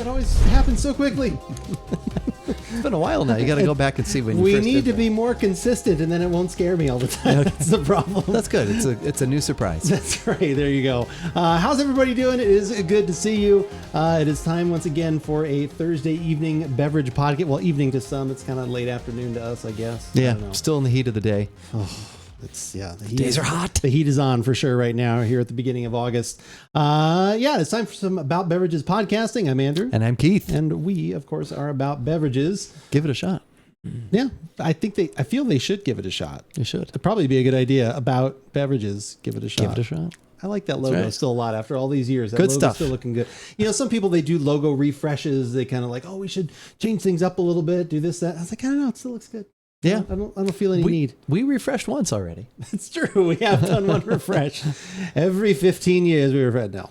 That always happens so quickly. It's been a while now. You got to go back and see when you We first need did to that. be more consistent, and then it won't scare me all the time. That's the problem. That's good. It's a new surprise. That's right. There you go. How's everybody doing? It is good to see you. It is time once again for a Thursday evening beverage podcast. Well, evening to some. It's kind of late afternoon to us, I guess. I don't know. Yeah, still in the heat of the day. The Days are hot. The heat is on for sure right now here at the beginning of August. It's time for some About Beverages podcasting. I'm Andrew. And I'm Keith. And we, of course, are About Beverages. Give it a shot. Yeah, I feel they should give it a shot. You should. It'd probably be a good idea. About Beverages, give it a shot. Give it a shot. I like that logo still a lot after all these years. That Good logo's stuff. Still looking good. You know, some people, they do logo refreshes. They kind of like, we should change things up a little bit, do this, that. I was like, I don't know. It still looks good. Yeah. I don't feel any need. We refreshed once already. It's true. We have done one refresh. Every 15 years we refresh. No.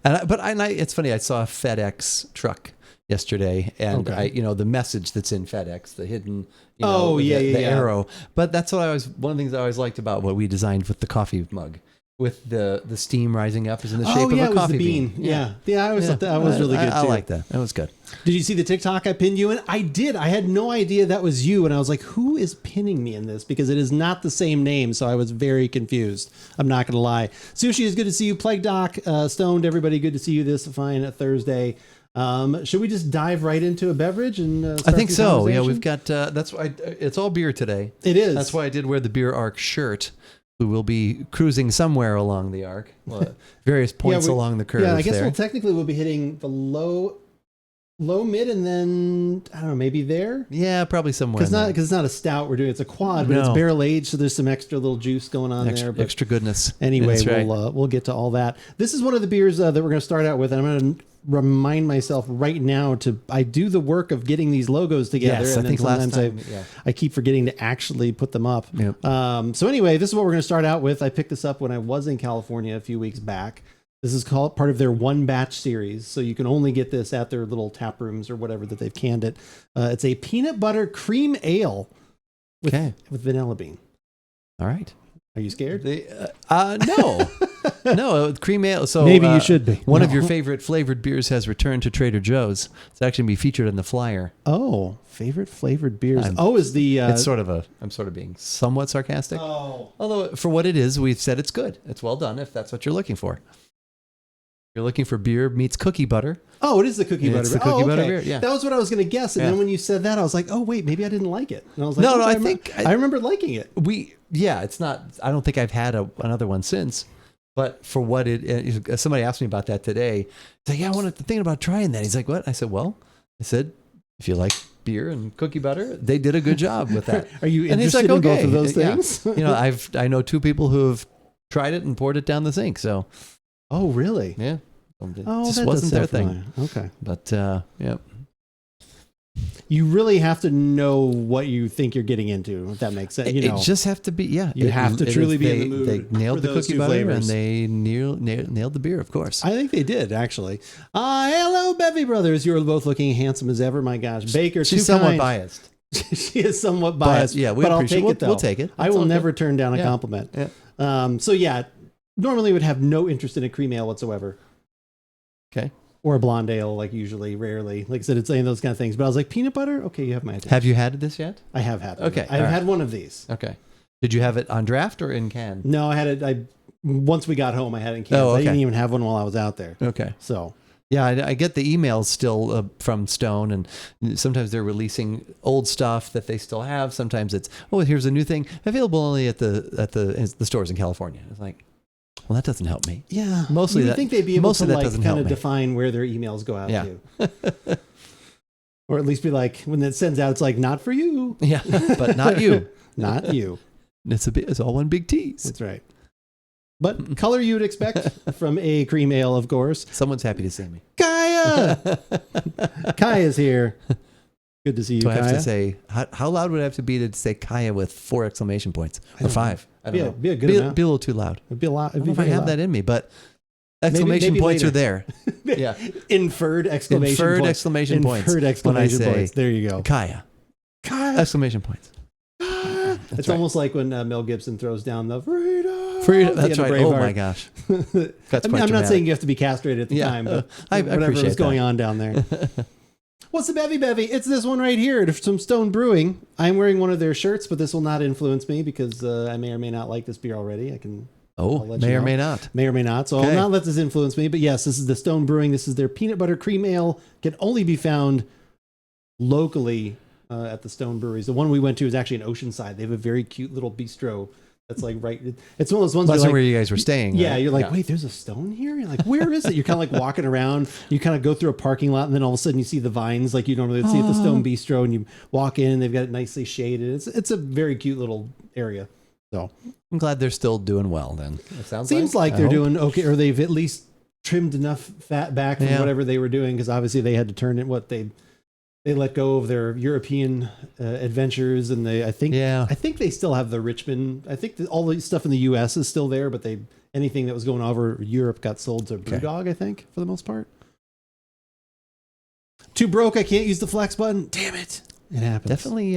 It's funny. I saw a FedEx truck yesterday, and the message that's in FedEx, the hidden, the arrow. But that's one of the things I always liked about what we designed with the coffee mug, with the steam rising up is in the shape of a coffee bean. Yeah. I always thought that was really good too. I like that. That was good. Did you see the TikTok I pinned you in? I did. I had no idea that was you, and I was like, who is pinning me in this? Because it is not the same name, so I was very confused. I'm not going to lie. Sushi, is good to see you. Plague Doc, Stoned, everybody, good to see you this fine Thursday. Should we just dive right into a beverage and start I think the so. Yeah, conversation? we've got that's why it's all beer today. It is. That's why I did wear the Beer Arc shirt. We will be cruising somewhere along the arc, various points along the curve. Yeah, I guess we'll be hitting the low, mid, and then I don't know, maybe there. Yeah, probably somewhere. Because it's not a stout we're doing; it's a quad, but it's barrel aged, so there's some extra little juice going on there. But extra goodness. Anyway, we'll get to all that. This is one of the beers that we're going to start out with, and I'm going to remind myself right now I do the work of getting these logos together. Yes, and I think last time I keep forgetting to actually put them up. Yep. So anyway, this is what we're going to start out with. I picked this up when I was in California a few weeks back. This is called part of their one batch series. So you can only get this at their little tap rooms or whatever that they've canned it. It's a peanut butter cream ale with vanilla bean. All right. Are you scared? No. No, cream ale. So maybe you should be. One of your favorite flavored beers has returned to Trader Joe's. It's actually going to be featured in the flyer. Oh, favorite flavored beers. I'm sort of being somewhat sarcastic. Oh. Although for what it is, we've said it's good. It's well done if that's what you're looking for. You're looking for beer meets cookie butter. Oh, it is the cookie butter. It's the cookie butter beer. Yeah. That was what I was going to guess. And then when you said that, I was like, oh, wait, maybe I didn't like it. And I was like, no, I remember liking it. It's not, I don't think I've had another one since. But for what somebody asked me about that today. He's like, I wanted to think about trying that. He's like, what? I said, if you like beer and cookie butter, they did a good job with that. Are you interested in both of those things? Yeah. I know two people who have tried it and poured it down the sink. So. Oh, really? Yeah. It just that wasn't their thing. thing. Okay. But, yeah. You really have to know what you think you're getting into, if that makes sense. It just have to be, You have to truly be in the mood. They nailed the cookie butter flavors. and they nailed the beer, of course. I think they did, actually. Hello, Bevy Brothers. You're both looking handsome as ever. My gosh. Baker, she's somewhat biased. She is somewhat biased. But I'll take it, though. We'll take it. I will never turn down a compliment. Yeah. Normally would have no interest in a cream ale whatsoever. Okay. Or a blonde ale, like usually, rarely. Like I said, it's saying those kind of things. But I was like, peanut butter? Okay, you have my attention. Have you had this yet? I have had it. Okay. I've had one of these. Okay. Did you have it on draft or in can? No, I had it. Once we got home, I had it in cans. I didn't even have one while I was out there. Okay. So. Yeah, I get the emails still from Stone, and sometimes they're releasing old stuff that they still have. Sometimes it's, here's a new thing available only at the stores in California. It's like, well, that doesn't help me. Yeah, mostly you would think they'd be able to kind of me. define where their emails go out to, or at least be like, when it sends out, it's like, not for you. Yeah, but not you, not you. It's all one big tease. That's right. But color you would expect from a cream ale, of course. Someone's happy to see me. Kaya, Kaya's here. Good to see you, Kaya. Do I have Kaya. to say, how loud would I have to be to say Kaya with 4 exclamation points or 5? I don't know. Be a good amount. Be a little too loud. It'd be a lot. I don't know if I have that in me, but exclamation maybe points later. are there. Yeah. Inferred exclamation points. Inferred exclamation points. There you go. Kaya. Exclamation points. It's almost like when Mel Gibson throws down the freedom. That's right. Oh my gosh. That's I'm not saying you have to be castrated at the time, but I whatever was going on down there. What's the bevy? It's this one right here from Stone Brewing. I'm wearing one of their shirts, but this will not influence me because I may or may not like this beer already. May or may not. May or may not. So I'll not let this influence me. But yes, this is the Stone Brewing. This is their peanut butter cream ale. Can only be found locally at the Stone Breweries. The one we went to is actually in Oceanside. They have a very cute little bistro. That's like right. It's one of those ones. That's where you guys were staying. Yeah, right? You're like, wait, there's a Stone here. You're like, where is it? You're kind of like walking around. You kind of go through a parking lot, and then all of a sudden you see the vines like you normally would see at the Stone Bistro, and you walk in. They've got it nicely shaded. It's a very cute little area. So I'm glad they're still doing well. Then it seems like they're doing okay, or they've at least trimmed enough fat back from whatever they were doing, because obviously they had to turn it. They let go of their European adventures, and I think they still have the Richmond. I think all the stuff in the U.S. is still there, but anything that was going over Europe got sold to BrewDog, I think, for the most part. Too broke, I can't use the flex button. Damn it. It happens. Definitely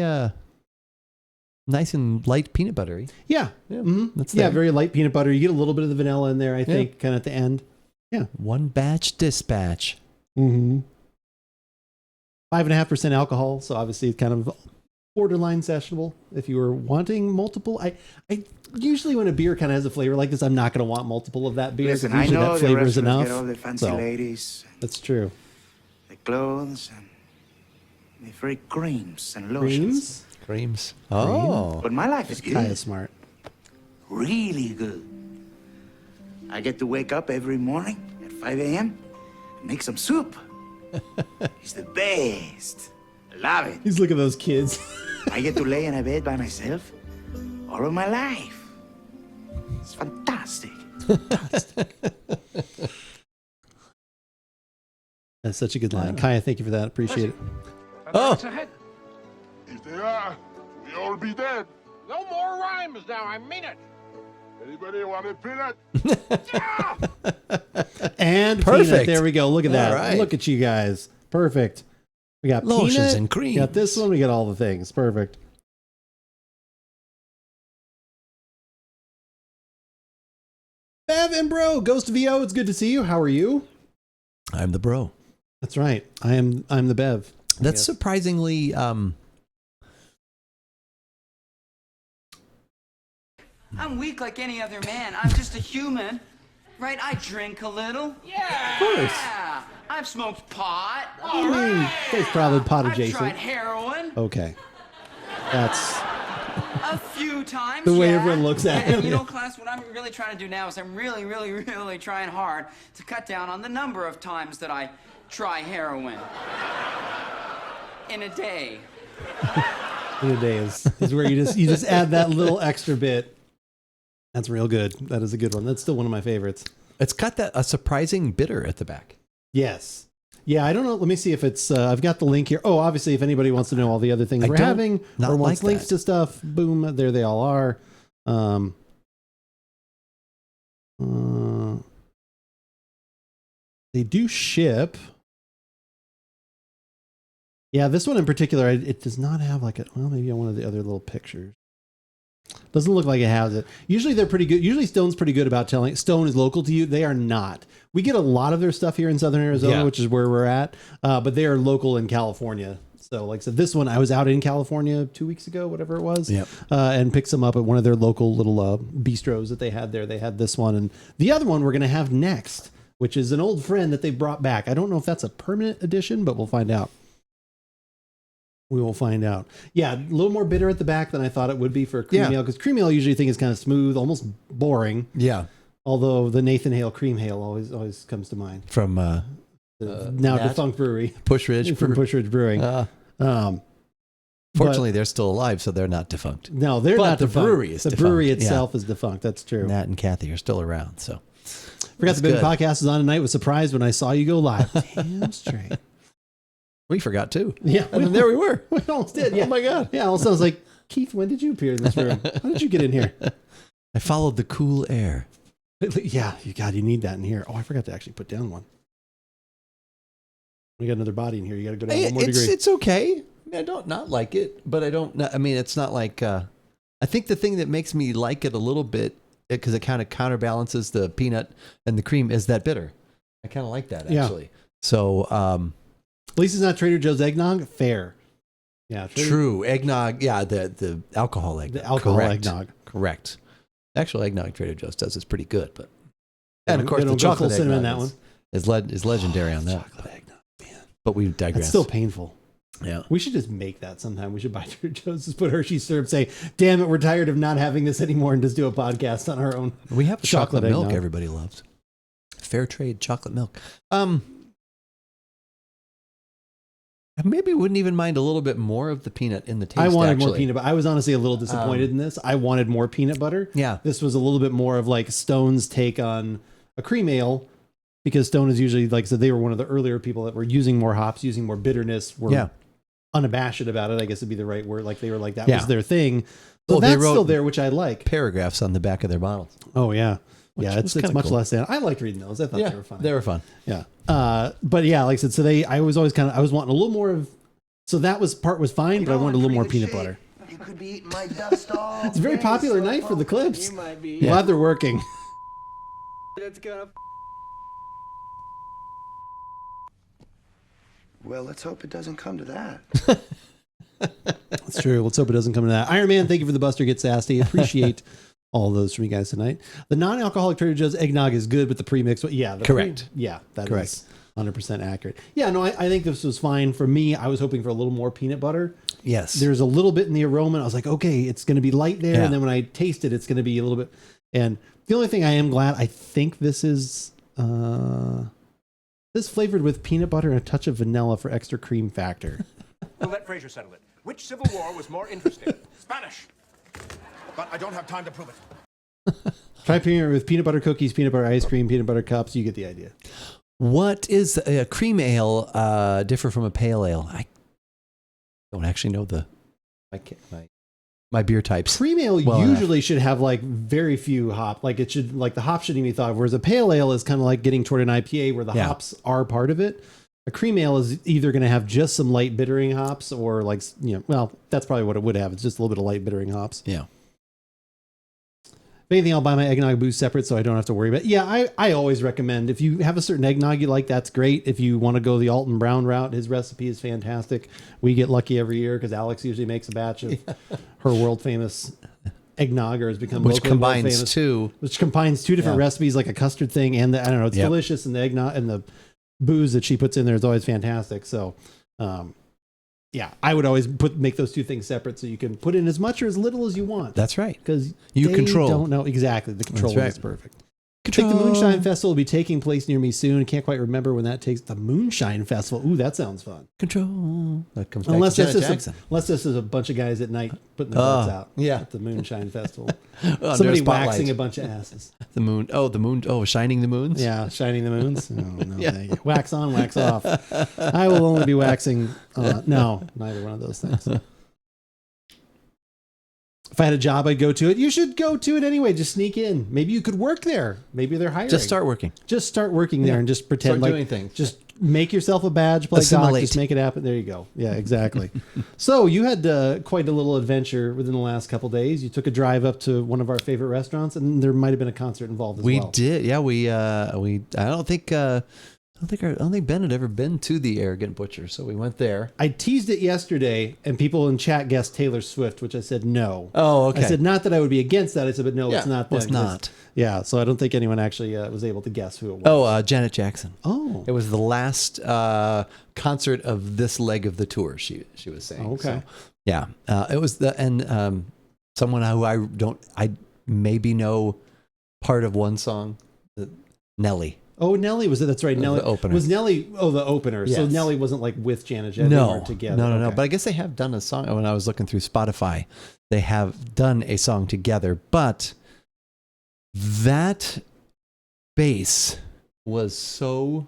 nice and light peanut buttery. Yeah. Mm-hmm. Very light peanut butter. You get a little bit of the vanilla in there, I think, kind of at the end. Yeah. One batch dispatch. Mm-hmm. 5.5% alcohol, so obviously it's kind of borderline sessionable if you were wanting multiple. I usually when a beer kind of has a flavor like this, I'm not going to want multiple of that beer. Listen, usually I know that flavor is enough. get all the fancy ladies. That's true. The clothes and the very creams and lotions. Creams. Oh. But my life is good. Kind of smart. Really good. I get to wake up every morning at 5 a.m. and make some soup. It's the best. I love it. He's looking at those kids. I get to lay in a bed by myself all of my life. It's fantastic. That's such a good line. Kaya, thank you for that. Appreciate it. If they are, we all be dead. No more rhymes now, I mean it. Anybody want a peanut? And perfect. Peanut. There we go. Look at that. Right. Look at you guys. Perfect. We got lotions peanut, and cream. We got this one. We got all the things. Perfect. Bev and Bro, Ghost VO. It's good to see you. How are you? I'm the bro. That's right. I'm the Bev. That's surprisingly I'm weak like any other man. I'm just a human. Right? I drink a little. Yeah. Of course. Yeah. I've smoked pot. There's probably pot I've adjacent. tried heroin Okay. That's a few times. the way everyone looks at And him. you know, class, what I'm really trying to do now is I'm really, really, really trying hard to cut down on the number of times that I try heroin in a day. in a day is where you just add that little extra bit. That's real good. That is a good one. That's still one of my favorites. it's got a surprising bitter at the back. Yes. Yeah, I don't know. Let me see if it's, I've got the link here. Oh, obviously, if anybody wants to know all the other things we're having or wants links to stuff, boom, there they all are. They do ship. Yeah, this one in particular, it does not have like maybe on one of the other little pictures. Doesn't look like it has it. Usually they're pretty good. Usually Stone's pretty good about telling Stone is local to you. They are not. We get a lot of their stuff here in Southern Arizona, which is where we're at. But they are local in California. So like I said, this one, I was out in California 2 weeks ago, whatever it was, and picked some up at one of their local little bistros that they had there. They had this one. And the other one we're going to have next, which is an old friend that they brought back. I don't know if that's a permanent addition, but we'll find out. We will find out. Yeah, a little more bitter at the back than I thought it would be for cream ale, because cream ale usually think is kind of smooth, almost boring. Yeah. Although the Nathan Hale Cream Ale always comes to mind. From now defunct brewery. Push Ridge. From Push Ridge Brewing. Fortunately, they're still alive, so they're not defunct. No, they're not defunct. Brewery is the defunct. brewery itself is defunct. That's true. Nat and Kathy are still around. So forgot the big podcast is on tonight. Was surprised when I saw you go live. Damn straight. We forgot too. Yeah. And then there we were. We almost did. Yeah. Oh my God. Yeah. Also, I was like, Keith, when did you appear in this room? How did you get in here? I followed the cool air. Yeah. You need that in here. Oh, I forgot to actually put down one. We got another body in here. You got to go down one more degree. It's okay. I don't not like it, but I don't. I mean, it's not like. I think the thing that makes me like it a little bit because it kind of counterbalances the peanut and the cream is that bitter. I kind of like that actually. So at least it's not Trader Joe's eggnog. Fair. Yeah. True. Eggnog. Yeah. The alcohol eggnog. The alcohol Correct. eggnog. Correct. Actual eggnog Trader Joe's does is pretty good, but and of They course don't the go chocolate full cinnamon eggnog in that is legendary on that. Chocolate eggnog, man. But we digress. It's still painful. Yeah. We should just make that sometime. We should buy Trader Joe's, just put Hershey syrup, say, damn it, we're tired of not having this anymore, and just do a podcast on our own. We have chocolate milk eggnog. everybody loves. Fair trade chocolate milk. Maybe wouldn't even mind a little bit more of the peanut in the taste. I wanted actually. more peanut butter. I was honestly a little disappointed in this. I wanted more peanut butter. Yeah. This was a little bit more of like Stone's take on a cream ale, because Stone is usually, like I said, they were one of the earlier people that were using more hops, using more bitterness, were unabashed about it, I guess would be the right word. Like they were like, that was their thing. So Well, that's they wrote still there, which I like. Paragraphs on the back of their bottles. Oh, yeah. Which It's kinda much cool. less than I liked reading those. I thought they were fun. They were fun. Yeah. But yeah, like I said, so I was always I was wanting a little more of, so that was fine, but I wanted a little more peanut butter. You could be eating my dust all It's a very day, popular so night for the clips. You might be. Glad they're working. It's gonna. Well, let's hope it doesn't come to that. That's true. Let's hope it doesn't come to that. Iron Man, thank you for the Buster Get Sassy. Appreciate all of those from you guys tonight. The non-alcoholic Trader Joe's eggnog is good, but the premix, Correct. That Correct. is 100% accurate. Yeah, no, I think this was fine. For me, I was hoping for a little more peanut butter. Yes. There's a little bit in the aroma. And I was like, okay, it's going to be light there. Yeah. And then when I taste it, it's going to be a little bit. And the only thing I am glad, I think this is flavored with peanut butter and a touch of vanilla for extra cream factor. We'll let Fraser settle it. Which Civil War was more interesting? Spanish. But I don't have time to prove it. Try peanut with peanut butter cookies, peanut butter ice cream, peanut butter cups. You get the idea. What is a cream ale differ from a pale ale? I don't actually know my beer types. Cream ale well usually should have like very few hop. Like it should, like the hops shouldn't even be thought of. Whereas a pale ale is kind of like getting toward an IPA where the hops are part of it. A cream ale is either going to have just some light bittering hops or like, well, that's probably what it would have. It's just a little bit of light bittering hops. Yeah. If anything, I'll buy my eggnog booze separate so I don't have to worry about it. Yeah, I always recommend, if you have a certain eggnog you like, that's great. If you want to go the Alton Brown route, his recipe is fantastic. We get lucky every year because Alex usually makes a batch of her world famous eggnog, or has become Which locally world combines famous, two. Which combines two different recipes, like a custard thing and I don't know, it's Yep. delicious, and the eggnog and the booze that she puts in there is always fantastic. So, yeah, I would always make those two things separate so you can put in as much or as little as you want. That's right. Because You control. don't know exactly. The control That's right. is perfect. I think the Moonshine Festival will be taking place near me soon. I can't quite remember when that takes. The Moonshine Festival. Ooh, that sounds fun. Control. That comes back Unless to this Janet is Jackson. unless this is a bunch of guys at night putting their butts out. yeah. At the Moonshine Festival. Under Somebody a spotlight. waxing a bunch of asses. The moon. Oh, shining the moons. Yeah, shining the moons. No, thank you. Wax on, wax off. I will only be waxing. No, neither one of those things. If I had a job, I'd go to it. You should go to it anyway. Just sneak in. Maybe you could work there. Maybe they're hiring. Just start working. Just start working there and just pretend Start like doing things. Just make yourself a badge, play doc, Assimilate. just make it happen. There you go. Yeah, exactly. So you had quite a little adventure within the last couple days. You took a drive up to one of our favorite restaurants, and there might have been a concert involved as We well. did. Yeah, we. I don't think Ben had ever been to the Arrogant Butcher, so we went there. I teased it yesterday, and people in chat guessed Taylor Swift, which I said no. Oh, okay. I said not that I would be against that. I said, but no, Yeah, it's not. well, it's them. not. Yeah, so I don't think anyone actually was able to guess who it was. Oh, Janet Jackson. Oh. It was the last concert of this leg of the tour. She was saying. Okay. So, yeah, it was someone who I maybe know part of one song, Nelly. Oh, Nelly was it? That's right. Nelly The opener. was Nelly. Oh, the opener. So Yes. Nelly wasn't like with Janet Jackson. They weren't together. No. Okay. But I guess they have done a song. When I was looking through Spotify, they have done a song together. But that bass was so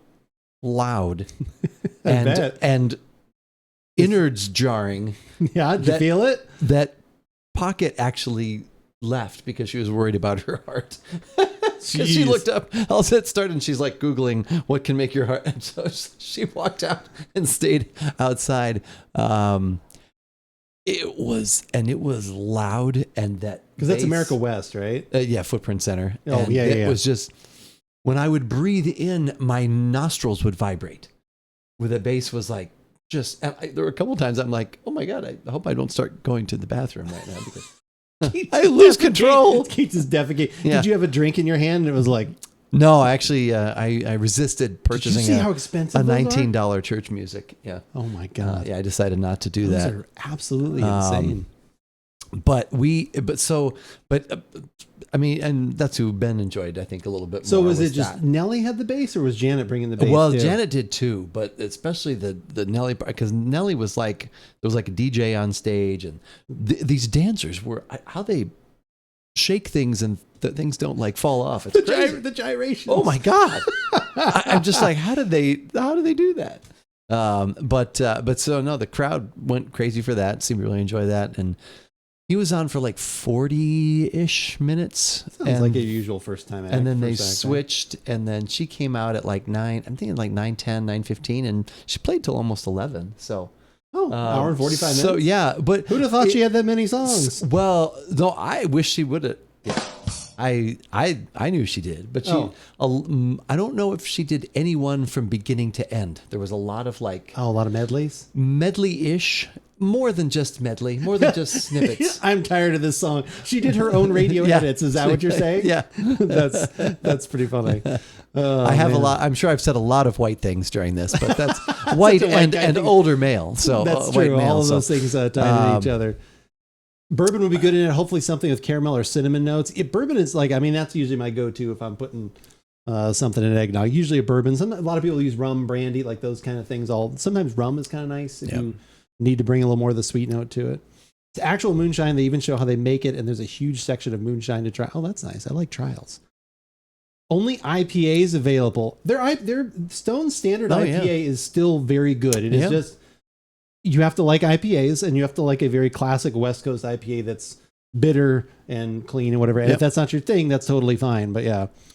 loud and innards jarring. Yeah, did you feel it? That Pocket actually left because she was worried about her heart. Because she looked up, all set started, and she's like Googling what can make your heart. And so she walked out and stayed outside. It was loud, and that because that's bass- America West, right? Yeah, Footprint Center. Oh, And yeah, it was just, when I would breathe in, my nostrils would vibrate. Where the bass was like, there were a couple times I'm like, oh my God, I hope I don't start going to the bathroom right now because I lose control. Keith is defecating. Yeah. Did you have a drink in your hand? And it was like, No, actually, I resisted purchasing Did you see how expensive a those are? $19 church music. Yeah. Oh my God. Yeah, I decided not to do Those that. are absolutely insane. I mean, and that's who Ben enjoyed, I think, a little bit more. So was it just that. Nelly had the bass, or was Janet bringing the bass? Well, too? Janet did too, but especially the Nelly part, because Nelly was like, there was like a DJ on stage, and these dancers were, how they shake things and things don't like fall off. It's crazy. the gyrations. Oh my God. I'm just like, how do they do that? But so no, the crowd went crazy for that. Seemed to really enjoy that. And he was on for like 40-ish minutes. Sounds like a usual first time act. And then they switched, and then she came out at like 9, I'm thinking like 9:10, 9:15, and she played till almost 11. So hour and 45 minutes. So yeah, but who'd have thought she had that many songs? Well, no, I wish she would have. I knew she did, but I don't know if she did any one from beginning to end. There was a lot of like a lot of medleys, medley-ish, more than just medley, more than just snippets. I'm tired of this song. She did her own radio edits. Is that what you're saying? Yeah, that's pretty funny. I have a lot. I'm sure I've said a lot of white things during this, but that's white and older male. So that's white true. male, All of those things tied into each other. Bourbon would be good in it. Hopefully something with caramel or cinnamon notes. Bourbon is like, I mean, that's usually my go-to if I'm putting something in eggnog. Usually a bourbon. A lot of people use rum, brandy, like those kind of things. Sometimes rum is kind of nice if you need to bring a little more of the sweet note to it. It's actual moonshine. They even show how they make it, and there's a huge section of moonshine to try. Oh, that's nice. I like trials. Only IPAs available. Their Stone Standard IPA is still very good. It is just, you have to like IPAs, and you have to like a very classic West Coast IPA that's bitter and clean and whatever. And if that's not your thing, that's totally fine. But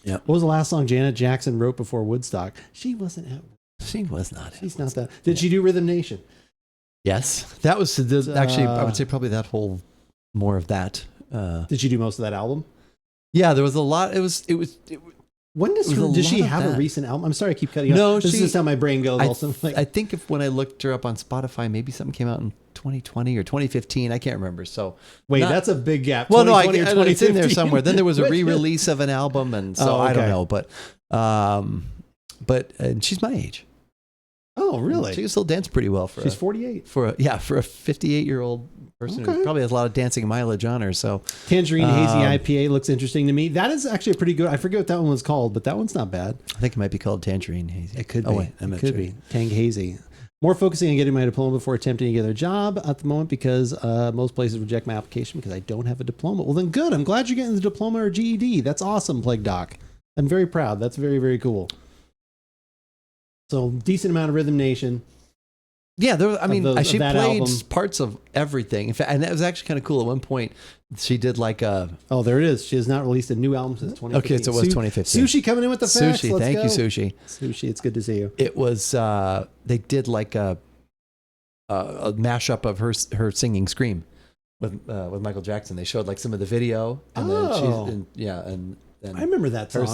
what was the last song Janet Jackson wrote before Woodstock? She wasn't at. She was not. She's not that. Did she do Rhythm Nation? Yes, that was actually. I would say probably that whole more of that. Did she do most of that album? Yeah, there was a lot. It was. When does she have a recent album? I'm sorry, I keep cutting off. No, this is how my brain goes. I think when I looked her up on Spotify, maybe something came out in 2020 or 2015. I can't remember. So wait, that's a big gap. Well, no, it's in there somewhere. Then there was a re-release of an album, and so I don't know. But she's my age. Oh, really? She can still dance pretty well for. She's 48. For a 58-year-old person who probably has a lot of dancing mileage on her. So Tangerine Hazy IPA looks interesting to me. That is actually a pretty good. I forget what that one was called, but that one's not bad. I think it might be called Tangerine Hazy. It could be. Oh wait, it could be Tang Hazy. More focusing on getting my diploma before attempting to get a job at the moment because most places reject my application because I don't have a diploma. Well, then good. I'm glad you're getting the diploma or GED. That's awesome, Plague Doc. I'm very proud. That's very, very cool. So decent amount of Rhythm Nation. Yeah, she played album. parts of everything. In fact, and that was actually kind of cool. At one point, she did like a. Oh, there it is. She has not released a new album since 2015. Okay, so it was 2015. Sushi coming in with the facts. Sushi, thank you, Sushi. Sushi, it's good to see you. It was. They did like a mashup of her singing "Scream" with Michael Jackson. They showed like some of the video, and then I remember that song.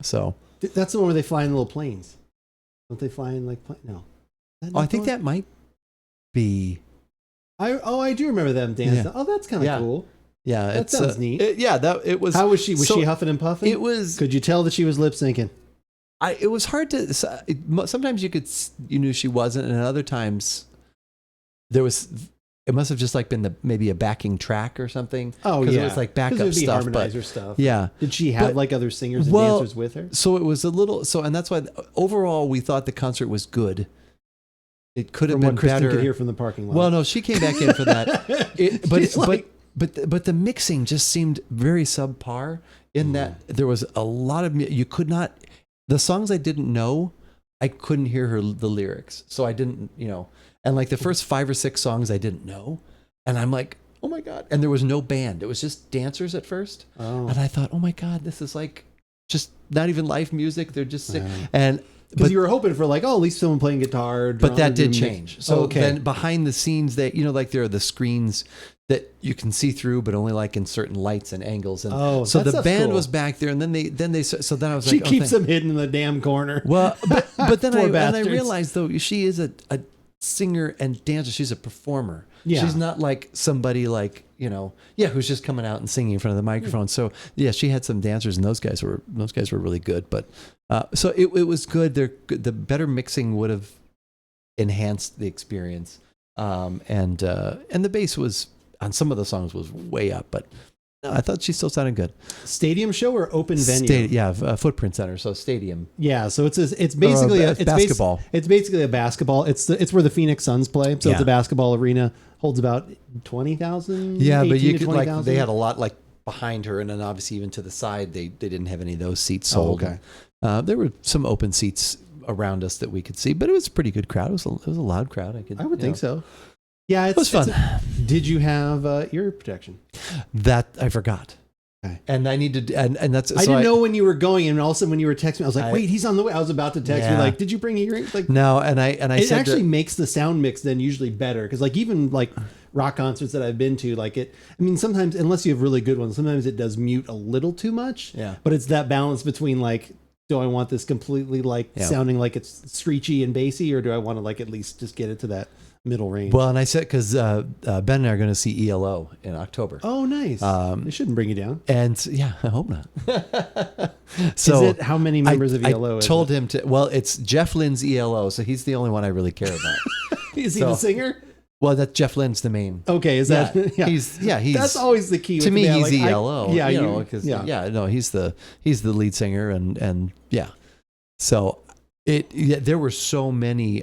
So that's the one where they fly in little planes. Don't they fly in like no? I think that might be. I do remember them dancing. Yeah. Oh, that's kind of cool. Yeah, that sounds neat. It was. How was she? Was she huffing and puffing? It was. Could you tell that she was lip syncing? It was hard to. Sometimes you knew she wasn't, and other times there was. It must have just like been maybe a backing track or something. Oh yeah, it was like backup stuff. Harmonizer stuff. Yeah. Did she have like other singers and dancers with her? So it was a little. So and that's why overall we thought the concert was good. It could have been Kristen better. Could hear from the parking lot. Well, no, she came back in for that. But the mixing just seemed very subpar. In that there was a lot of you could not. The songs I didn't know, I couldn't hear the lyrics, so I didn't And like the first 5 or 6 songs I didn't know, and I'm like, oh my God! And there was no band; it was just dancers at first. Oh. And I thought, oh my God, this is like just not even live music. They're just and. Because you were hoping for like, oh, at least someone playing guitar. But that did change. So okay. then behind the scenes, that like there are the screens that you can see through, but only like in certain lights and angles. And so the band was back there, and then they so then I was she like, keeps them hidden in the damn corner. Well, but then I bastards. realized though she is a singer and dancer. She's a performer. Yeah. She's not like somebody like, who's just coming out and singing in front of the microphone. So yeah, she had some dancers, and those guys were really good. But so it was good. The better mixing would have enhanced the experience. And the bass was on some of the songs was way up, but no, I thought she still sounded good. Stadium show or open venue? Footprint Center, so stadium. Yeah, so it's basically it's basketball. It's basically a basketball. It's where the Phoenix Suns play. So it's a basketball arena. Holds about 20,000. Yeah, but you could 20,000. they had a lot like behind her, and then obviously even to the side they didn't have any of those seats sold. Oh, okay. There were some open seats around us that we could see, but it was a pretty good crowd. It was a loud crowd. I would think so. Yeah, it was fun. Did you have ear protection? That I forgot. Okay. And I needed, and that's. I didn't know when you were going, and all of a sudden when you were texting me, I was like, "Wait, he's on the way." I was about to text you, like, "Did you bring earrings?" Like, no, and I it said actually makes the sound mix then usually better because like even like rock concerts that I've been to, like it. I mean, sometimes unless you have really good ones, sometimes it does mute a little too much. Yeah. But it's that balance between like, do I want this completely like sounding like it's screechy and bassy, or do I want to like at least just get it to that middle range? Well, and I said because Ben and I are going to see ELO in October. Oh, nice. They shouldn't bring you down. And yeah, I hope not. So is it how many members of ELO? I told him to. Well, it's Jeff Lynne's ELO, so he's the only one I really care about. Is he the singer? Well, that Jeff Lynne's the main. Okay, is that? Yeah. He's that's always the key. To me, he's like, ELO. He's the lead singer, and yeah. So there were so many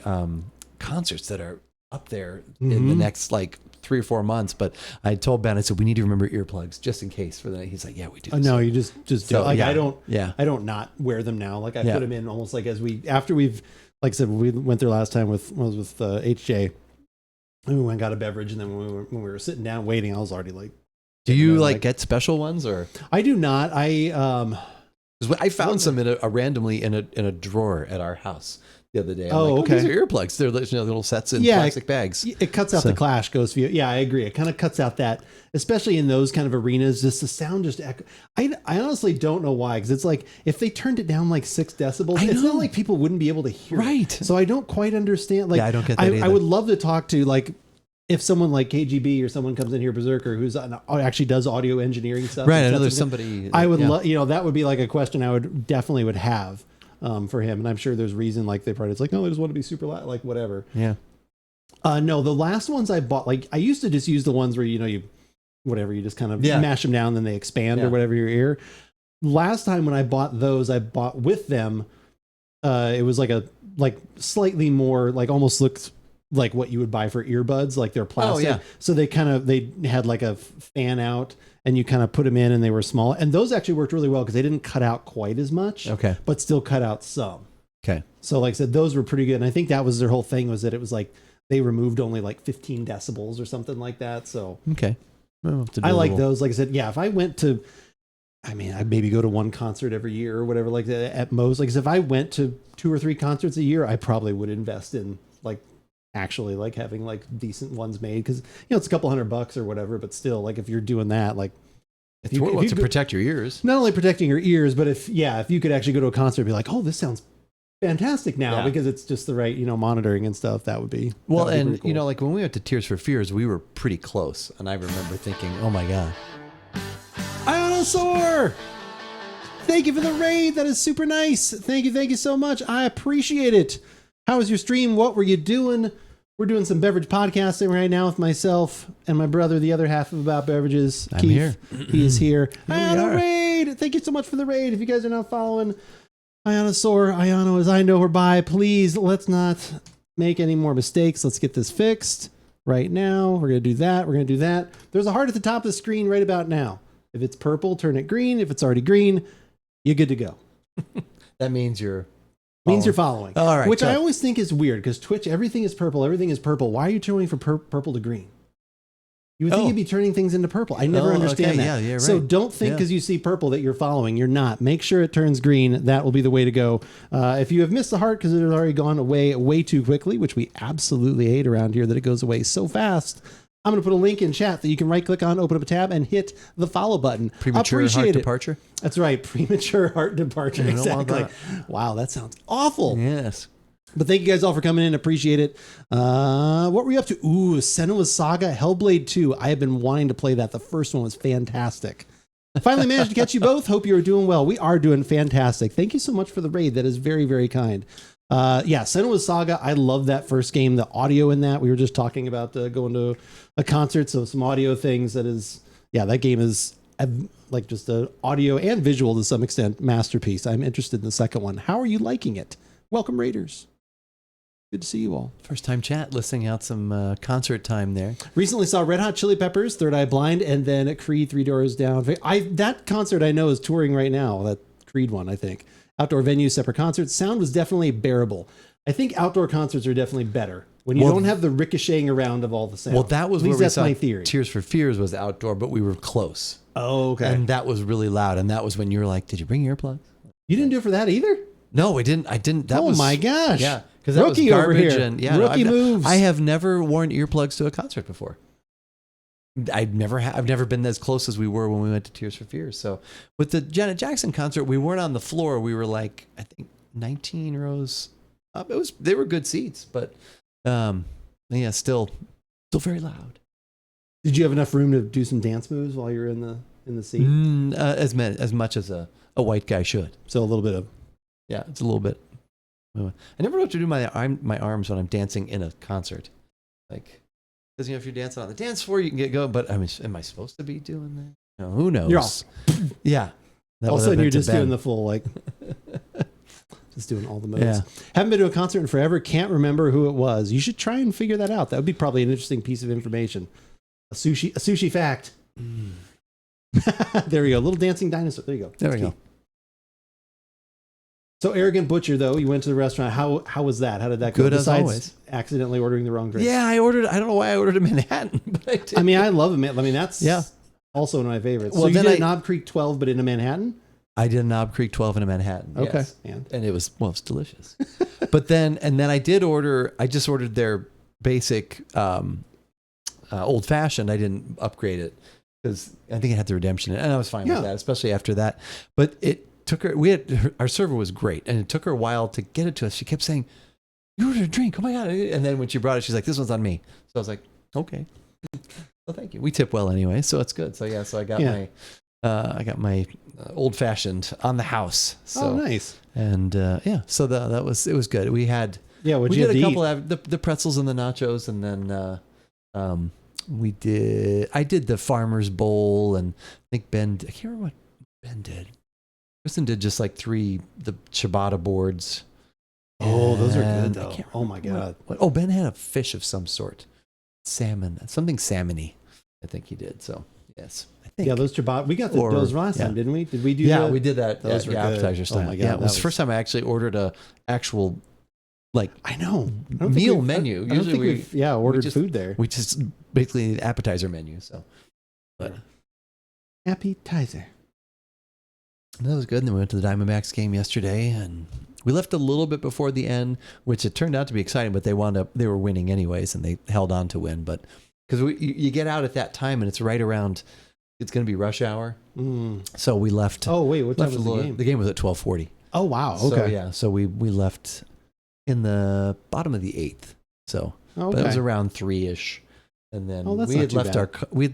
concerts that are up there in the next like 3 or 4 months, but I told Ben, I said, we need to remember earplugs just in case for the night. He's like, yeah, we do. No, you just do. Like yeah, I don't not wear them now. Like I put them in almost like after we've, like I said, we went there last time with HJ, and we went and got a beverage, and then when we were sitting down waiting, I was already like, do you like get special ones or? I do not. I found some randomly in a drawer at our house the other day. Okay. These are earplugs. They're little sets in plastic bags. It cuts out the clash goes for you. Yeah, I agree. It kind of cuts out that, especially in those kind of arenas, just the sound just echo. I honestly don't know why, because it's like if they turned it down like 6 decibels, it's not like people wouldn't be able to hear it. So I don't quite understand. Like, I don't get that either. I would love to talk to like if someone like KGB or someone comes in here, Berserker, who's actually does audio engineering stuff. Right. I know there's somebody. I would love, that would be like a question I would definitely have for him. And I'm sure there's reason like they probably, it's like, no, I just want to be super loud, like whatever. Yeah. No, the last ones I bought, like I used to just use the ones where, you just kind of mash them down, then they expand or whatever your ear. Last time when I bought those, I bought with them. It was like slightly more, like almost looked like what you would buy for earbuds, like they're plastic. Oh, yeah. So they had like a fan out, and you kind of put them in, and they were small. And those actually worked really well because they didn't cut out quite as much. Okay. But still cut out some. Okay. So like I said, those were pretty good. And I think that was their whole thing, was that it was like they removed only like 15 decibels or something like that. So okay. I like those. Like I said, yeah, if I went to, I'd maybe go to one concert every year or whatever, like that at most. Like, if I went to 2 or 3 concerts a year, I probably would invest in like actually like having like decent ones made, because it's a couple $100 or whatever, but still, like if you're doing that, like if you protect your ears, not only protecting your ears, but if you could actually go to a concert and be like, oh, this sounds fantastic now, because it's just the right monitoring and stuff, that would be well. And cool. Like when we went to Tears for Fears, we were pretty close, and I remember thinking, oh my god, Ionosaur, thank you for the raid. That is super nice. Thank you so much. I appreciate it. How was your stream? What were you doing? We're doing some beverage podcasting right now with myself and my brother, the other half of About Beverages. I'm Keith. here. He is here. Iono raid. Thank you so much for the raid. If you guys are not following Iono, as I know her by, please let's not make any more mistakes. Let's get this fixed right now. We're going to do that. We're going to do that. There's a heart at the top of the screen right about now. If it's purple, turn it green. If it's already green, you're good to go. That means you're following. All right. Which I always think is weird, because Twitch, everything is purple. Everything is purple. Why are you turning from purple to green? You would think you'd be turning things into purple. I never understand that. Yeah, yeah, right. So don't think because you see purple that you're following. You're not. Make sure it turns green. That will be the way to go. If you have missed the heart because it has already gone away way too quickly, which we absolutely hate around here that it goes away so fast, I'm going to put a link in chat that you can right-click on, open up a tab, and hit the follow button. Premature heart departure? That's right. Premature heart departure. Exactly. Wow, that sounds awful. Yes. But thank you guys all for coming in. Appreciate it. What were you up to? Ooh, Senua's Saga, Hellblade 2. I have been wanting to play that. The first one was fantastic. Finally managed to catch you both. Hope you are doing well. We are doing fantastic. Thank you so much for the raid. That is very, very kind. Senua's Saga. I love that first game. The audio in that. We were just talking about going to a concert, so some audio things. That game is like just an audio and visual to some extent masterpiece. I'm interested in the second one. How are you liking it? Welcome, Raiders. Good to see you all. First time chat, listing out some concert time there. Recently saw Red Hot Chili Peppers, Third Eye Blind, and then Creed, Three Doors Down. That concert I know is touring right now, that Creed one, I think. Outdoor venues, separate concerts. Sound was definitely bearable. I think outdoor concerts are definitely better when you don't have the ricocheting around of all the sound. Well, that was At least where we that's saw my theory. Tears for Fears was outdoor, but we were close. Oh, okay. And that was really loud. And that was when you were like, did you bring earplugs? You didn't do it for that either? No, we didn't. I didn't. That my gosh. Yeah. Because that Rookie was garbage over here. And Rookie moves. I have never worn earplugs to a concert before. I've never been as close as we were when we went to Tears for Fears. So with the Janet Jackson concert, we weren't on the floor. We were like, I think 19 rows up. They were good seats, but still very loud. Did you have enough room to do some dance moves while you were in the seat? As much as a white guy should. So a little bit of. Yeah, it's a little bit. I never know what to do my arms when I'm dancing in a concert. Like, because if you're dancing on the dance floor, you can get going. But am I supposed to be doing that? No, who knows? You're all. Yeah. All of a sudden, you're just doing the full just doing all the moves. Yeah. Haven't been to a concert in forever. Can't remember who it was. You should try and figure that out. That would be probably an interesting piece of information. A sushi fact. There we go. A little dancing dinosaur. There you go. There we go. So Arrogant Butcher, though, you went to the restaurant. How was that? How did that go? Good Besides as always. Accidentally ordering the wrong drink. Yeah, I don't know why I ordered a Manhattan, but I did. I mean, I love it. I mean, that's also one of my favorites. Well, so you then did a Knob Creek 12, but in a Manhattan? I did a Knob Creek 12 in a Manhattan. Okay. Yes. And it was delicious. But then I just ordered their basic old fashioned. I didn't upgrade it because I think it had the redemption in it, and I was fine with that, especially after that. But it took her, our server was great, and it took her a while to get it to us. She kept saying, "You ordered a drink. Oh my God." And then when she brought it, she's like, "This one's on me." So I was like, "Okay." Well, thank you. We tip well anyway, so it's good. So I got my old fashioned on the house. So, nice. And so it was good. We had we did a couple of the pretzels and the nachos, and then I did the farmer's bowl, and I think I can't remember what Ben did. Kristen did just like the ciabatta boards. Oh, those are good though. Oh my God. Ben had a fish of some sort. Salmon, something salmony, I think he did. So yes, I think. Yeah, those ciabatta. We got those last time, didn't we? Did we do? Yeah, we did that. Those were good. Appetizer style. Oh my God, yeah, it was the first time I actually ordered a actual I know meal menu. Usually we've ordered food there. We just basically the appetizer menu. So, but appetizer. That was good. And then we went to the Diamondbacks game yesterday, and we left a little bit before the end, which it turned out to be exciting. But they were winning anyways, and they held on to win. But because you get out at that time, and it's right around, it's going to be rush hour. So we left. Oh wait, what time was the game? The game was at 12:40. Oh wow. Okay. So we left in the bottom of the 8th. So but it was around 3-ish. And then we had left we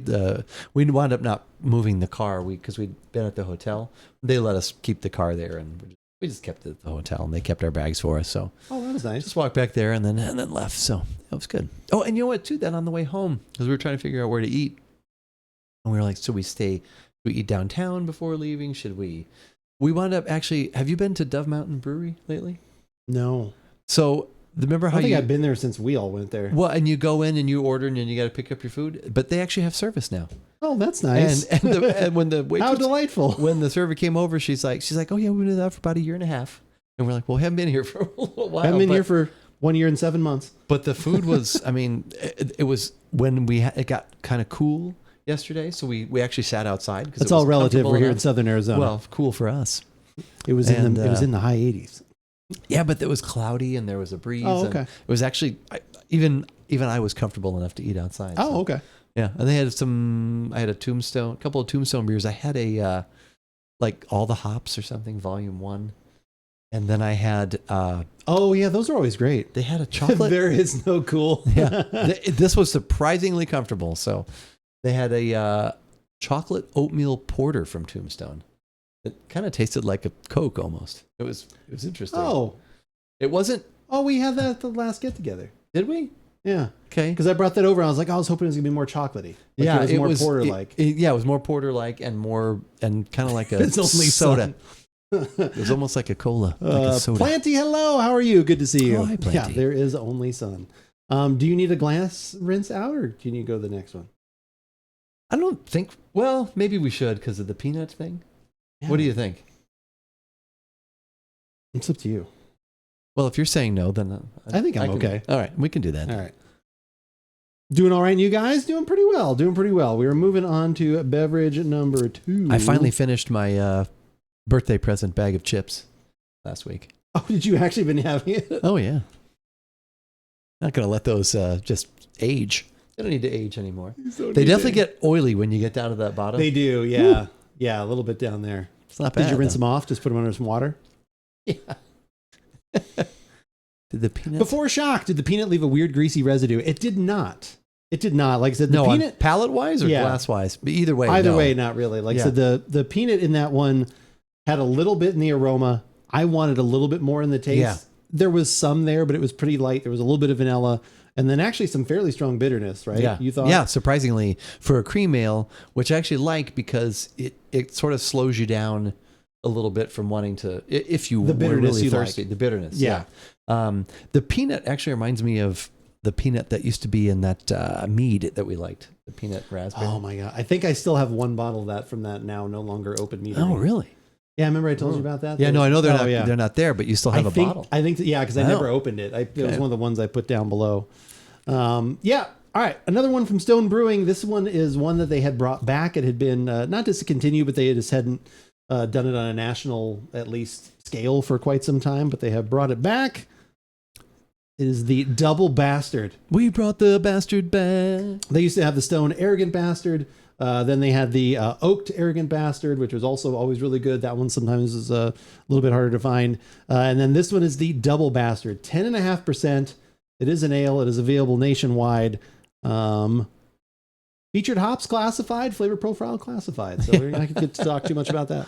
wound up not moving the car because we'd been at the hotel. They let us keep the car there, and we just kept it at the hotel, and they kept our bags for us. So that was nice. Just walked back there and then left. So that was good. Oh, and you know what too? Then on the way home, because we were trying to figure out where to eat, and we were like, should we eat downtown before leaving? Should we? We wound up actually. Have you been to Dove Mountain Brewery lately? No. So. Remember how I've been there since we all went there. Well, and you go in and you order and then you got to pick up your food, but they actually have service now. Oh, that's nice. And when the waitress, how delightful. When the server came over, she's like, oh yeah, we've been doing that for about 1.5 years. And we're like, well, we haven't been here for a little while. Haven't been here for 1 year and 7 months. But the food was, I mean, it was when it got kind of cool yesterday. So we actually sat outside. It's all relative. We're here in Southern Arizona. Well, cool for us. It was in the high 80s. Yeah, but it was cloudy and there was a breeze. Oh, okay. And it was actually, even I was comfortable enough to eat outside. Oh, okay. Yeah. And they had I had a couple of Tombstone beers. I had a, like All the Hops or something, volume 1. And then I had, oh yeah, those are always great. They had a chocolate. There is no cool. Yeah. This was surprisingly comfortable. So they had a chocolate oatmeal porter from Tombstone. It kind of tasted like a Coke almost. It was interesting. Oh, it wasn't. Oh, we had that at the last get together. Did we? Yeah. Okay. Because I brought that over. I was like, I was hoping it was gonna be more chocolatey. Like yeah, it was more porter like. Yeah, it was more porter like and kind of like a It's only soda. It was almost like a cola, like a soda. Planty, hello. How are you? Good to see you. Oh, hi, Planty. Yeah, there is only sun. Do you need a glass rinse out, or do you need to go to the next one? I don't think. Well, maybe we should because of the peanut thing. Yeah. What do you think? It's up to you. Well, if you're saying no, then I think I'm okay. All right, we can do that. All right. Doing all right, you guys? Doing pretty well. We were moving on to beverage number 2. I finally finished my birthday present bag of chips last week. Oh, did you actually been having it? Oh, yeah. Not going to let those just age. They don't need to age anymore. They definitely get oily when you get down to that bottom. They do, yeah. Woo. Yeah, a little bit down there. It's not bad. Did you rinse them off? Just put them under some water? Yeah. Did the peanut? Before shock, did the peanut leave a weird greasy residue? It did not. It did not. Like I said, the peanut palate wise or glass wise, but either way, way, not really. Like I said, the peanut in that one had a little bit in the aroma. I wanted a little bit more in the taste. Yeah. There was some there, but it was pretty light. There was a little bit of vanilla, and then actually some fairly strong bitterness. Right? Yeah. You thought? Yeah. Surprisingly, for a cream ale, which I actually like because it sort of slows you down a little bit from wanting to, if you the bitterness really you thirsty, like. the bitterness. Yeah. The peanut actually reminds me of the peanut that used to be in that mead that we liked, the peanut raspberry. Oh my god! I think I still have one bottle of that from that now no longer open mead. Oh really? Yeah, remember I told you about that? Yeah, no, I know they're not there, but you still have a bottle. I think yeah, because I never opened it. It was one of the ones I put down below. Yeah. All right, another one from Stone Brewing. This one is one that they had brought back. It had been not discontinued, but they just hadn't done it on a national, at least, scale for quite some time. But they have brought it back. It is the Double Bastard. We brought the bastard back. They used to have the Stone Arrogant Bastard. Then they had the Oaked Arrogant Bastard, which was also always really good. That one sometimes is a little bit harder to find. And then this one is the Double Bastard, 10.5%. It is an ale. It is available nationwide. Featured hops classified, flavor profile classified. So we're not going to talk too much about that.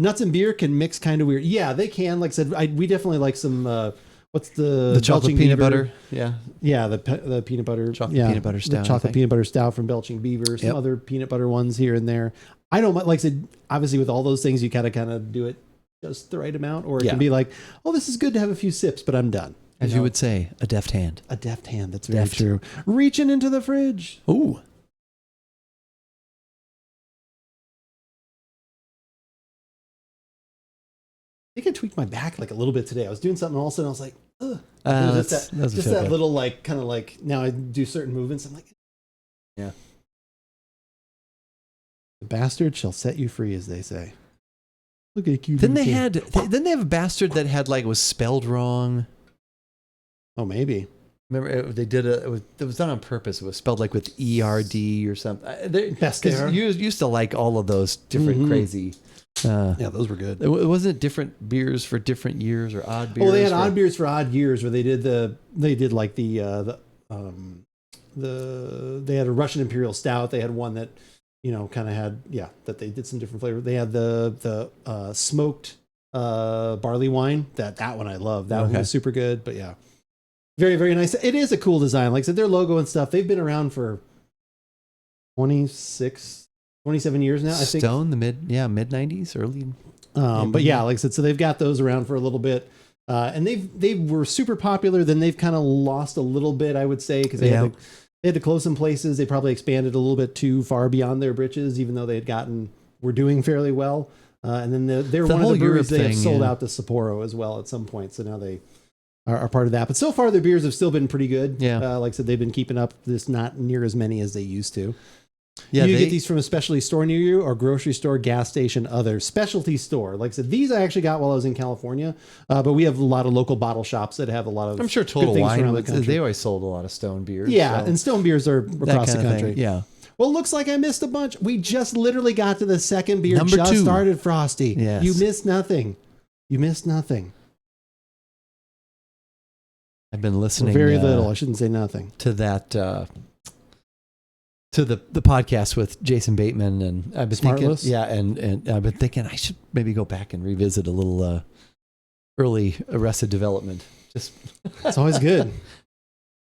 Nuts and beer can mix kind of weird. Yeah, they can. Like I said, we definitely like some. What's the chocolate peanut butter? Yeah, yeah, the peanut butter peanut butter stout. The chocolate peanut butter stout from Belching Beaver. Some other peanut butter ones here and there. I don't like I said. Obviously, with all those things, you kind of do it just the right amount, or it can be like, oh, this is good to have a few sips, but I'm done. As you would say, a deft hand. A deft hand. That's very true. Reaching into the fridge. Ooh. I think I tweaked my back like a little bit today. I was doing something, all of a sudden I was like, ugh. Just that little like kind of like now I do certain movements. I'm like, yeah. The bastard shall set you free, as they say. Look at you. Didn't they have a bastard that had like was spelled wrong? Oh, maybe. Remember they did it was done on purpose. It was spelled like with ERD or something. You used to like all of those different crazy. Yeah, those were good. It wasn't different beers for different years or odd beers. Oh, they had odd beers for odd years where they did like they had a Russian Imperial Stout. They had one that kind of had that they did some different flavor. They had the smoked barley wine. That one I love. That one was super good. But yeah, very very nice. It is a cool design. Like I said, their logo and stuff. They've been around for 27 years now, I think. Stone, the mid 90s, early. But yeah, like I said, so they've got those around for a little bit, and they were super popular. Then they've kind of lost a little bit, I would say, because they had to close some places. They probably expanded a little bit too far beyond their britches, even though were doing fairly well. And then they're one of the breweries they have sold out to Sapporo as well at some point. So now they are part of that. But so far, their beers have still been pretty good. Yeah. Like I said, they've been keeping up. There's not near as many as they used to. Yeah, You get these from a specialty store near you or grocery store, gas station, other specialty store. Like I said, these I actually got while I was in California, but we have a lot of local bottle shops that have a lot of. I'm sure good Total things Wine, around the country. they always sold a lot of Stone beers. Yeah, so and Stone beers are that across the kind of country. thing, yeah. Well, it looks like I missed a bunch. We just literally got to the second beer. Number just 2. started, Frosty. Yes. You missed nothing. You missed nothing. I've been listening Very little. I shouldn't say nothing. to that to the podcast with Jason Bateman, and I've been Smartless? thinking, yeah, and I've been thinking I should maybe go back and revisit a little early Arrested Development. Just It's always good.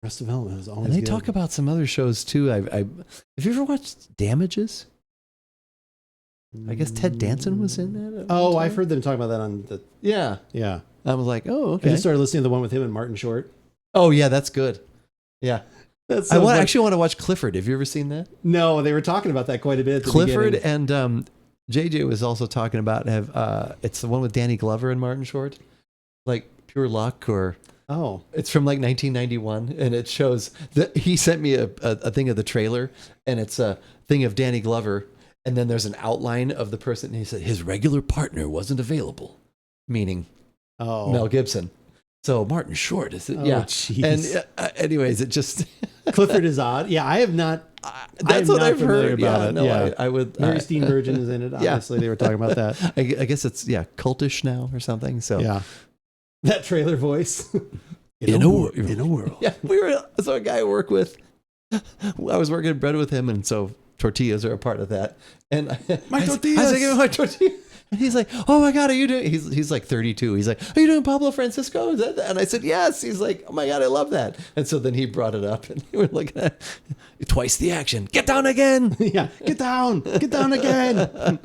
Rest Development is always and they good. talk about some other shows too. Have you ever watched Damages? I guess Ted Danson was in that. Oh, I've heard them talk about that on the. Yeah, Yeah. I was like, oh, I okay. just started listening to the one with him and Martin Short. Oh, yeah, that's good. Yeah, That's I actually want to watch Clifford. Have you ever seen that? No, they were talking about that quite a bit. At the Clifford beginning. and JJ was also talking about it's the one with Danny Glover and Martin Short, like Pure Luck, or Oh, it's from like 1991, and it shows that he sent me a thing of the trailer, and it's a thing of Danny Glover, and then there's an outline of the person, and he said his regular partner wasn't available, meaning Mel Gibson. So Martin Short is it? Yeah. jeez. And anyways, it just Clifford is odd. Yeah, I have not. that's what I've heard about yeah, it. No, Yeah, I would. Mary Steenburgen is in it. Obviously, they were talking about that. I guess it's cultish now or something. So Yeah, that trailer voice. In a world. Yeah, So a guy I work with, I was working bread with him, and so tortillas are a part of that. And My I tortillas! said, give me my tortilla. And he's like, oh my God, are you doing, he's like 32. He's like, are you doing Pablo Francisco? Is that? And I said, yes. He's like, oh my God, I love that. And so then he brought it up, and we were looking at twice the action. Get down again. yeah. Get down again.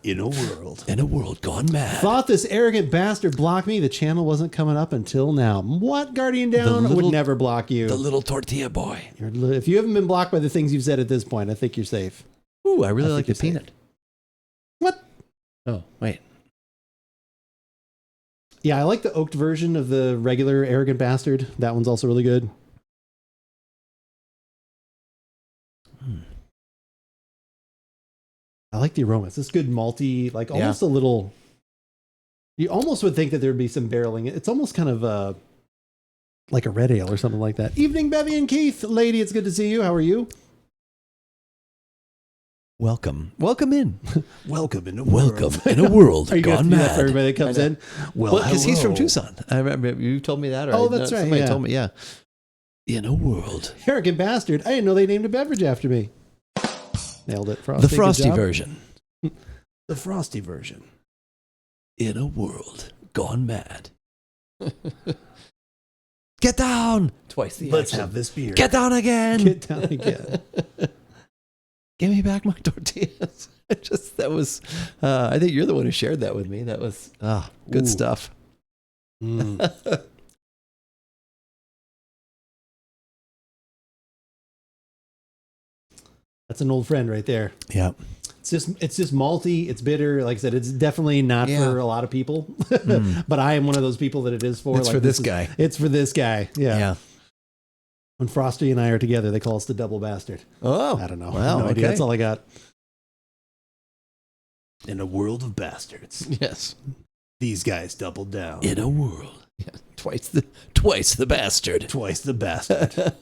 In a world gone mad. Thought this arrogant bastard blocked me. The channel wasn't coming up until now. What Guardian Down would never block you? The little tortilla boy. If you haven't been blocked by the things you've said at this point, I think you're safe. Ooh, I really I like think the you're peanut. What? Oh, wait. Yeah, I like the oaked version of the regular arrogant bastard. That one's also really good. I like the aroma. It's this good malty, like almost a little. You almost would think that there'd be some barreling. It's almost kind of like a red ale or something like that. Evening, Bevy and Keith. Lady, it's good to see you. How are you? Welcome in. Welcome in a world Are you going to gone do that mad. for everybody that comes in? Well, because he's from hello. Tucson. I remember you told me that. Or Oh, that's right, Somebody yeah. told me. Yeah. In a world. Arrogant bastard. I didn't know they named a beverage after me. Nailed it. Frosty. The Good frosty job. version. The frosty version. In a world gone mad. Get down. Twice the Let's action. have this beer. Get down again. Get down again. Give me back my tortillas. That was, I think you're the one who shared that with me. That was good Ooh. stuff. Mm. That's an old friend right there. Yeah. It's just malty. It's bitter. Like I said, it's definitely not for a lot of people. But I am one of those people that it is for. It's for this guy. It's for this guy. Yeah. Yeah. When Frosty and I are together, they call us the double bastard. Oh. I don't know. Wow, I have no idea. okay. That's all I got. In a world of bastards, Yes. these guys doubled down. In a world. Yeah. Twice the bastard. Twice the bastard.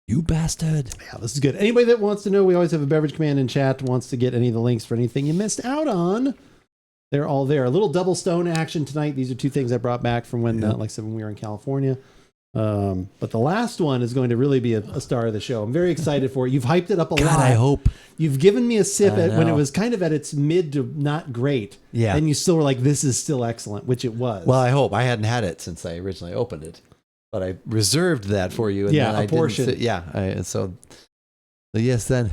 You bastard. Yeah, this is good. Anybody that wants to know, we always have a beverage command in chat, wants to get any of the links for anything you missed out on. They're all there. A little double stone action tonight. These are two things I brought back from when, like I said, when we were in California. But the last one is going to really be a star of the show. I'm very excited for it. You've hyped it up a lot. God, I hope. You've given me a sip I when it know. was kind of at its mid to not great. Yeah. And you still were like, this is still excellent, which it was. Well, I hope. I hadn't had it since I originally opened it, but I reserved that for you. And Yeah, then a I portion. Didn't, so yes, then.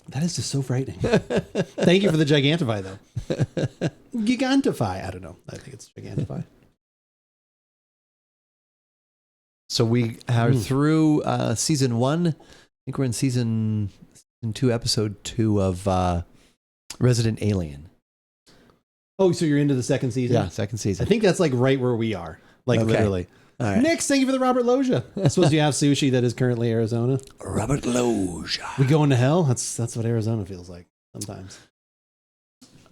That is just so frightening. Thank you for the Gigantify, though. Gigantify. I don't know. I think it's Gigantify. So we are through season 1. I think we're in season 2, episode 2 of Resident Alien. Oh, so you're into the second season? Yeah, second season. I think that's like right where we are. Like literally. All right. Next, thank you for the Robert Loggia. I suppose you have sushi that is currently Arizona. Robert Loggia. We going to hell? That's what Arizona feels like sometimes.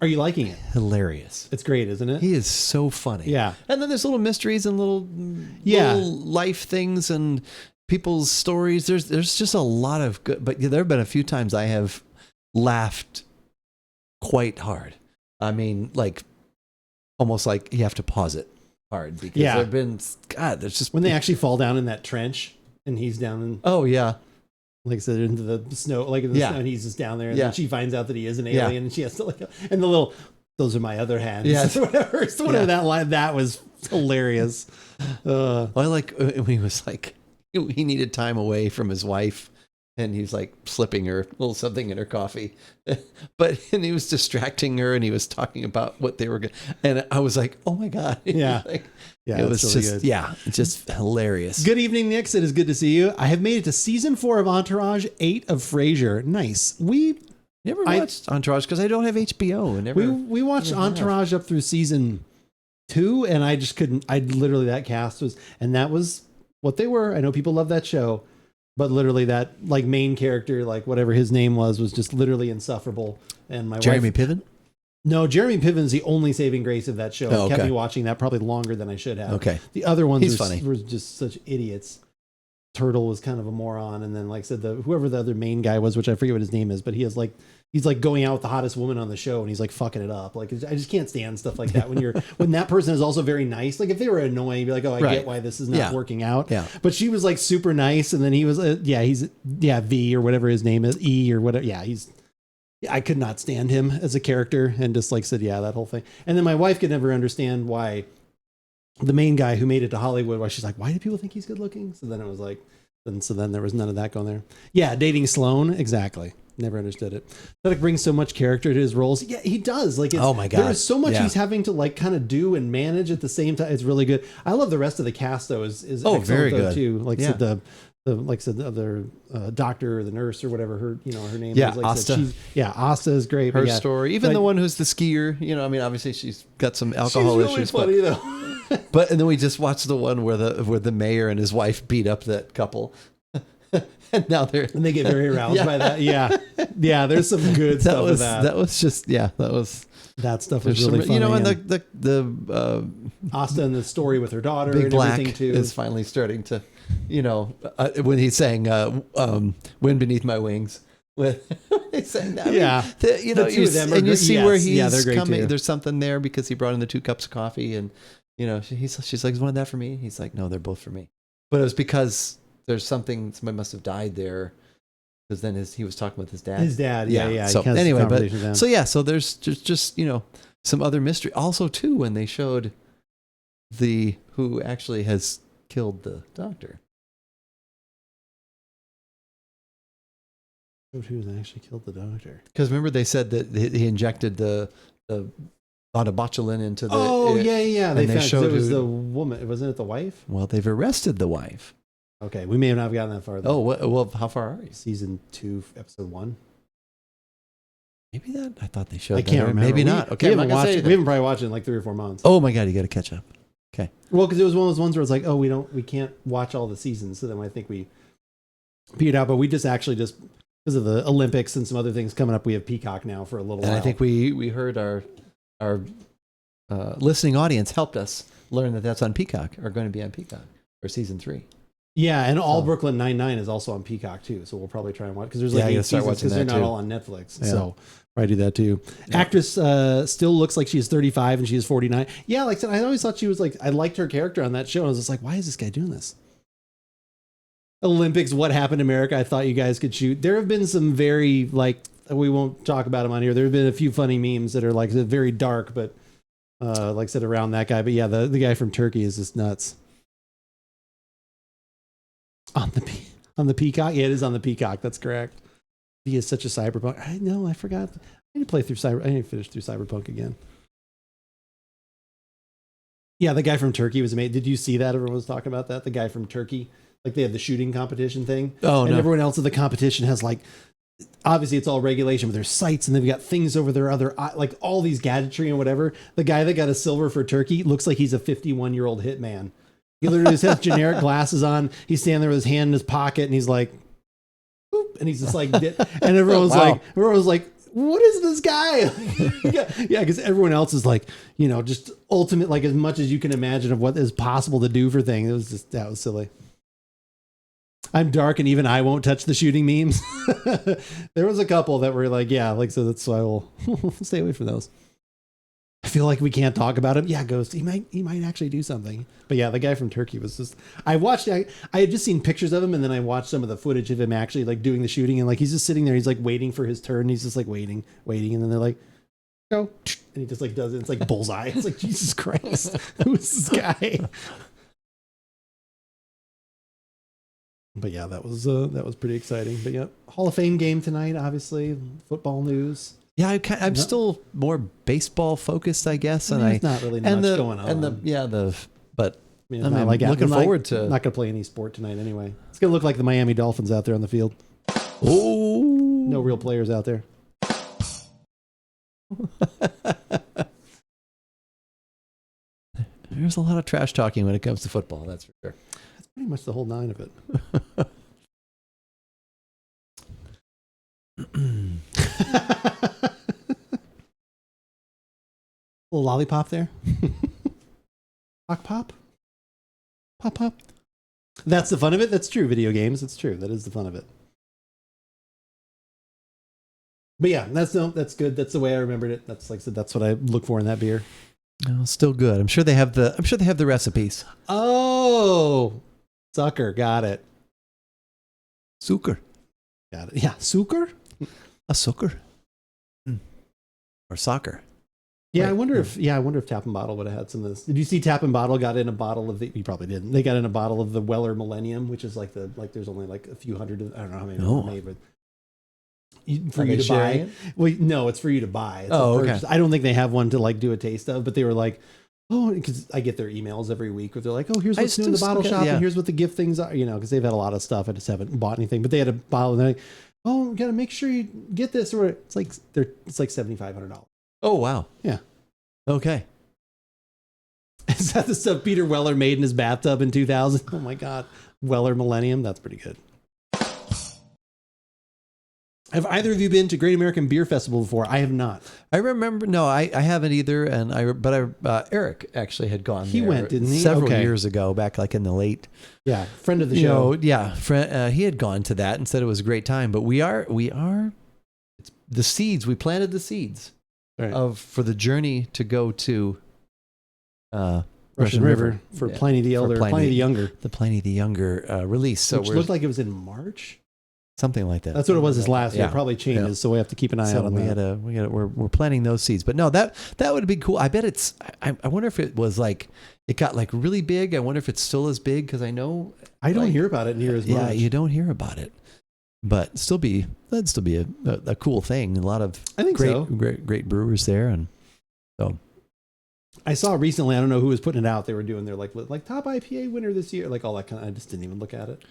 Are you liking it? Hilarious. It's great, isn't it? He is so funny. Yeah. And then there's little mysteries and little life things and people's stories. There's just a lot of good, but there have been a few times I have laughed quite hard. I mean, like almost like you have to pause it hard because there have been, God, there's just when they actually fall down in that trench and he's down in, oh yeah, like I said, into the snow, like in the snow, and he's just down there, and then she finds out that he is an alien, and she has to like, and the little, those are my other hands, whatever. So whatever that line, that was hilarious. I like when he was like, he needed time away from his wife, and he's like slipping her a little something in her coffee, and he was distracting her, and he was talking about what they were going, and I was like, oh my God, like, it was really just good. It's just hilarious. Good evening, Nix. It is good to see you. I have made it to season 4 of Entourage, 8 of Frasier. Nice. We never watched Entourage because I don't have HBO. And we watched Entourage up through season 2, and I just couldn't. I literally, that cast was, and that was what they were. I know people love that show, but literally that like main character, like whatever his name was just literally insufferable. And my Jeremy wife, Piven. No, Jeremy Piven's the only saving grace of that show. Kept me watching that probably longer than I should have. Okay. The other ones funny. Were just such idiots. Turtle was kind of a moron, and then like I said, whoever the other main guy was, which I forget what his name is, but he's like going out with the hottest woman on the show, and he's like fucking it up. Like I just can't stand stuff like that when that person is also very nice. Like if they were annoying, you'd be like, oh, I get why this is not working out. Yeah. But she was like super nice, and then he was he's V or whatever his name is, E or whatever. Yeah, I could not stand him as a character, and just like said, that whole thing. And then my wife could never understand why the main guy who made it to Hollywood, why she's like, why do people think he's good looking? So then it was like, then there was none of that going there. Yeah, dating Sloane, exactly. Never understood it. But it brings so much character to his roles. Yeah, he does. Like, oh my God, there is so much he's having to like kind of do and manage at the same time. It's really good. I love the rest of the cast though. Is excellent, very good too. Like said the other doctor or the nurse or whatever her name is. Like Asta. Asta is great. Her story, even the one who's the skier. I mean, obviously she's got some alcohol issues. Funny though. But and then we just watched the one where the mayor and his wife beat up that couple. And now they get very aroused by that. Yeah. There's some good stuff with that. That was just that stuff was really funny. And the Asta and the story with her daughter Big and Black everything too is finally starting to, when he's saying "Wind Beneath My Wings." He's saying that. The two of them and you see where he's they're coming. Too. There's something there because he brought in the 2 cups of coffee, and she's like, "Is one of that for me?" He's like, "No, they're both for me." But it was because there's somebody must have died there, because then he was talking with his dad. His dad, yeah. So anyway, so there's just some other mystery. Also, too, when they showed who actually has killed the doctor. Who actually killed the doctor? Because remember they said that he injected the botulin into the. Oh yeah. They showed it was the woman. Wasn't it the wife? Well, they've arrested the wife. Okay, we may have not gotten that far. Though. Oh well, how far are you? Season 2, episode 1. Maybe that I thought they showed. I can't remember. Maybe not. Okay, we haven't probably watched it in like 3 or 4 months. Oh my God, you got to catch up. Okay. Well, because it was one of those ones where it's like, oh, we can't watch all the seasons, so then I think we beat it out. But we just because of the Olympics and some other things coming up, we have Peacock now for a little while. And I think we heard our listening audience helped us learn that that's on Peacock, or going to be on Peacock for season 3. Yeah, and all Brooklyn Nine-Nine is also on Peacock too, so we'll probably try and watch because there's like 8 seasons because they're not all on Netflix. Yeah. So probably do that too. Yeah. Actress still looks like she's 35 and she is 49. Yeah, like I said, I always thought she was like, I liked her character on that show. I was just like, why is this guy doing this? Olympics, what happened to America? I thought you guys could shoot. There have been some very we won't talk about them on here. There have been a few funny memes that are like very dark, but like I said, around that guy. But yeah, the guy from Turkey is just nuts. On the Peacock? Yeah, it is on the Peacock. That's correct. He is such a cyberpunk. I know, I forgot. I need to play through I need to finish through Cyberpunk again. Yeah, the guy from Turkey was amazing. Did you see that? Everyone was talking about that. The guy from Turkey. Like they have the shooting competition thing. Oh, and no. Everyone else in the competition has like obviously it's all regulation, but there's sights and they've got things over their other, like all these gadgetry and whatever. The guy that got a silver for turkey looks like he's a 51-year-old hitman. He literally just has generic glasses on. He's standing there with his hand in his pocket and he's like, boop, and he's just like, and everyone was like, what is this guy? yeah, because everyone else is like, just ultimate, like as much as you can imagine of what is possible to do for things. That was silly. I'm dark and even I won't touch the shooting memes. There was a couple that were like, so that's why we'll stay away from those. I feel like we can't talk about him. Yeah, Ghost. He might actually do something. But yeah, the guy from Turkey was just. I had just seen pictures of him, and then I watched some of the footage of him actually like doing the shooting, and like he's just sitting there. He's like waiting for his turn. He's just like waiting, and then they're like, go, and he just like does it. It's like bullseye. It's like Jesus Christ, who is this guy? But yeah, that was pretty exciting. But yeah, Hall of Fame game tonight. Obviously, football news. Yeah, I'm still more baseball focused, I guess, and there's not really much going on. But I'm looking forward to. Not gonna play any sport tonight anyway. It's gonna look like the Miami Dolphins out there on the field. Oh, no real players out there. There's a lot of trash talking when it comes to football. That's for sure. That's pretty much the whole nine of it. Little lollipop there. Pop. That's the fun of it. That's true. Video games. It's true. That is the fun of it. But yeah, that's good. That's the way I remembered it. That's like I said, that's what I look for in that beer. Oh, still good. I'm sure they have the recipes. Oh, sucker. Got it. Sucker. Got it. Yeah. Sucker? A sucker. Or soccer. Yeah, I wonder if Tap and Bottle would have had some of this. Did you see Tap and Bottle got in a bottle of the? You probably didn't. They got in a bottle of the Weller Millennium, which is like there's only like a few hundred. I don't know how many are made, but for you to buy. It? Well, no, it's for you to buy. It's okay. I don't think they have one to like do a taste of, but they were like, because I get their emails every week where they're like, here's what's new in the bottle shop, and here's what the gift things are, because they've had a lot of stuff. I just haven't bought anything, but they had a bottle, and they're like, we gotta make sure you get this, or it's like $7,500. Oh wow. Yeah. Okay. Is that the stuff Peter Weller made in his bathtub in 2000? Oh my God. Weller Millennium. That's pretty good. Have either of you been to Great American Beer Festival before? I have not. I remember. No, I haven't either. And Eric actually had gone. He went, didn't he? Several years ago, back like in the late. Yeah. Friend of the show. He had gone to that and said it was a great time. But we are, it's the seeds. We planted the seeds. Right. For the journey to go to Russian River for Pliny the Elder, Pliny the Younger. The Pliny the Younger release. So which looked like it was in March. Something like that. That's what it was this last year. It probably changes, so we have to keep an eye out on that. We're planting those seeds. But no, that would be cool. I bet it's. I wonder if it was like it got like really big. I wonder if it's still as big because I know I don't hear about it near as much. Yeah, you don't hear about it. But that'd still be a cool thing. A lot of great brewers there, and so I saw recently. I don't know who was putting it out. They were doing their like top IPA winner this year, like all that kind of. I just didn't even look at it.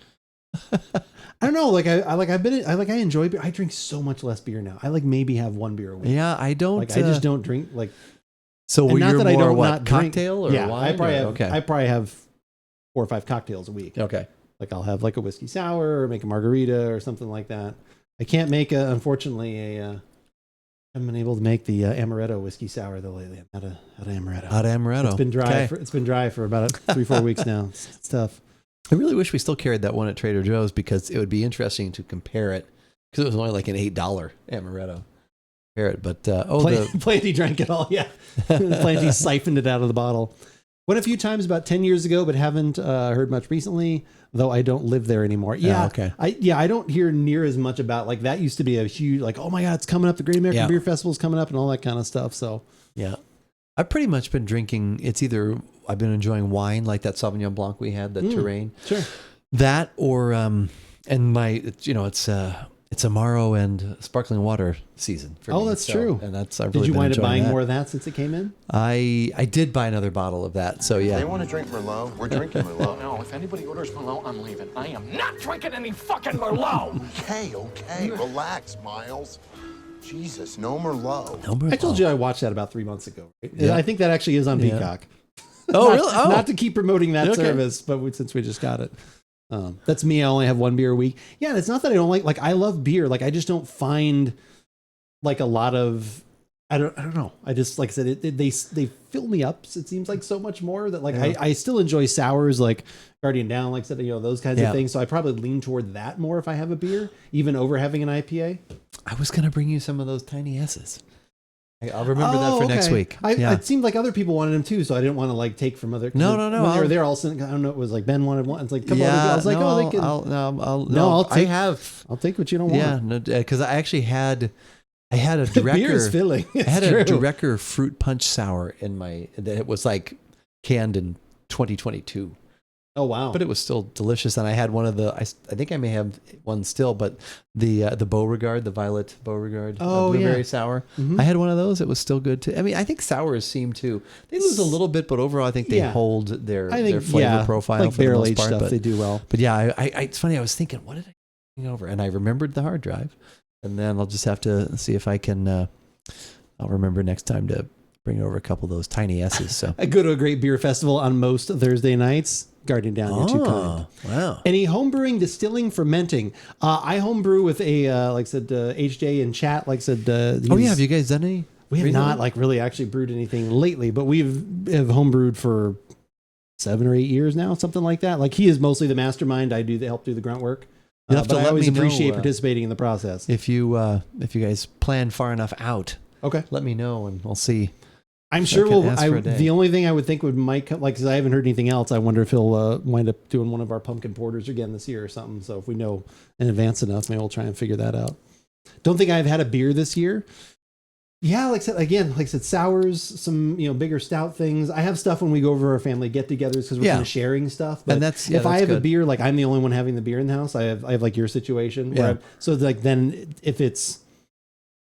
I don't know. I enjoy beer. I drink so much less beer now. I maybe have one beer a week. Yeah, I don't. I just don't drink like. So not you're that more I don't what not cocktail drink, or wine? I probably have 4 or 5 cocktails a week. Okay. Like I'll have like a whiskey sour or make a margarita or something like that. I can't make unfortunately I haven't been able to make the amaretto whiskey sour though lately. I'm out of amaretto. Out of amaretto. It's been dry. It's been dry for about 3-4 weeks now. It's tough. I really wish we still carried that one at Trader Joe's because it would be interesting to compare it because it was only like an $8 amaretto. Compare it, but Planty drank it all. Yeah, Planty siphoned it out of the bottle. Went a few times about 10 years ago, but haven't heard much recently. Though I don't live there anymore. Yeah, okay. I don't hear near as much about like that. Used to be a huge like, oh my God, it's coming up. The Great American Beer Festival is coming up and all that kind of stuff. So yeah, I've pretty much been drinking. It's either I've been enjoying wine like that Sauvignon Blanc we had, that Terrain, sure, that or and my it's it's Amaro and sparkling water season for me. That's true. And that's I've Did really you been wind up enjoying buying that. more of that since it came in? I did buy another bottle of that. So yeah. They want to drink Merlot. We're drinking Merlot. No, if anybody orders Merlot, I'm leaving. I am not drinking any fucking Merlot. Okay, relax, Miles. Jesus, no Merlot. No Merlot. I told you I watched that about 3 months ago. Right? Yeah. I think that actually is on Yeah. Peacock. Oh, Not- really? Oh. Not to keep promoting that Okay. service, but since we just got it. That's me. I only have one beer a week. Yeah, and it's not that I don't like I love beer. Like I just don't find like a lot of I don't know. I just like I said they fill me up. It seems like so much more that like I still enjoy sours like Guardian Down, like I said, those kinds of things. So I probably lean toward that more if I have a beer, even over having an IPA. I was gonna bring you some of those tiny S's. I'll remember that for next week. It seemed like other people wanted them too, so I didn't want to like take from other. No. When they were there, all of a sudden, I don't know. It was like Ben wanted one. It's like a couple other people. I was like, they can. I'll take what you don't want. Yeah, because I actually had a Drecker. Beer is filling. I had a Drecker fruit punch sour in my. That was like canned in 2022. Oh wow! But it was still delicious, and I had one of the. I think I may have one still, but the Beauregard, the Violet Beauregard, blueberry sour. Mm-hmm. I had one of those. It was still good too. I mean, I think sours seem to they lose a little bit, but overall, I think they hold their flavor profile like for the barrel most aged part. stuff. But They do well. But yeah, it's funny. I was thinking, what did I bring over? And I remembered the hard drive, and then I'll just have to see if I can. I'll remember next time to bring over a couple of those tiny S's. So I go to a great beer festival on most Thursday nights. Guardian Down, you're too kind. Wow. Any homebrewing, distilling, fermenting? I homebrew with a like I said, HJ in chat. Like I said, have you guys done any? We have recently? not like really actually brewed anything lately, but have homebrewed for 7 or 8 years now, something like that. Like he is mostly the mastermind. I help do the grunt work. You have to but I let always me know, appreciate participating in the process. If you guys plan far enough out, Okay, let me know and we'll see. I'm sure can ask for a day. the only thing I would think might come, like, because I haven't heard anything else. I wonder if he'll wind up doing one of our pumpkin porters again this year or something. So if we know in advance enough, maybe we'll try and figure that out. Don't think I've had a beer this year. Yeah, like I said, sours, some bigger stout things. I have stuff when we go over our family get-togethers because we're kind of sharing stuff. But and if I have a beer, like I'm the only one having the beer in the house. I have like your situation. Where so like then if it's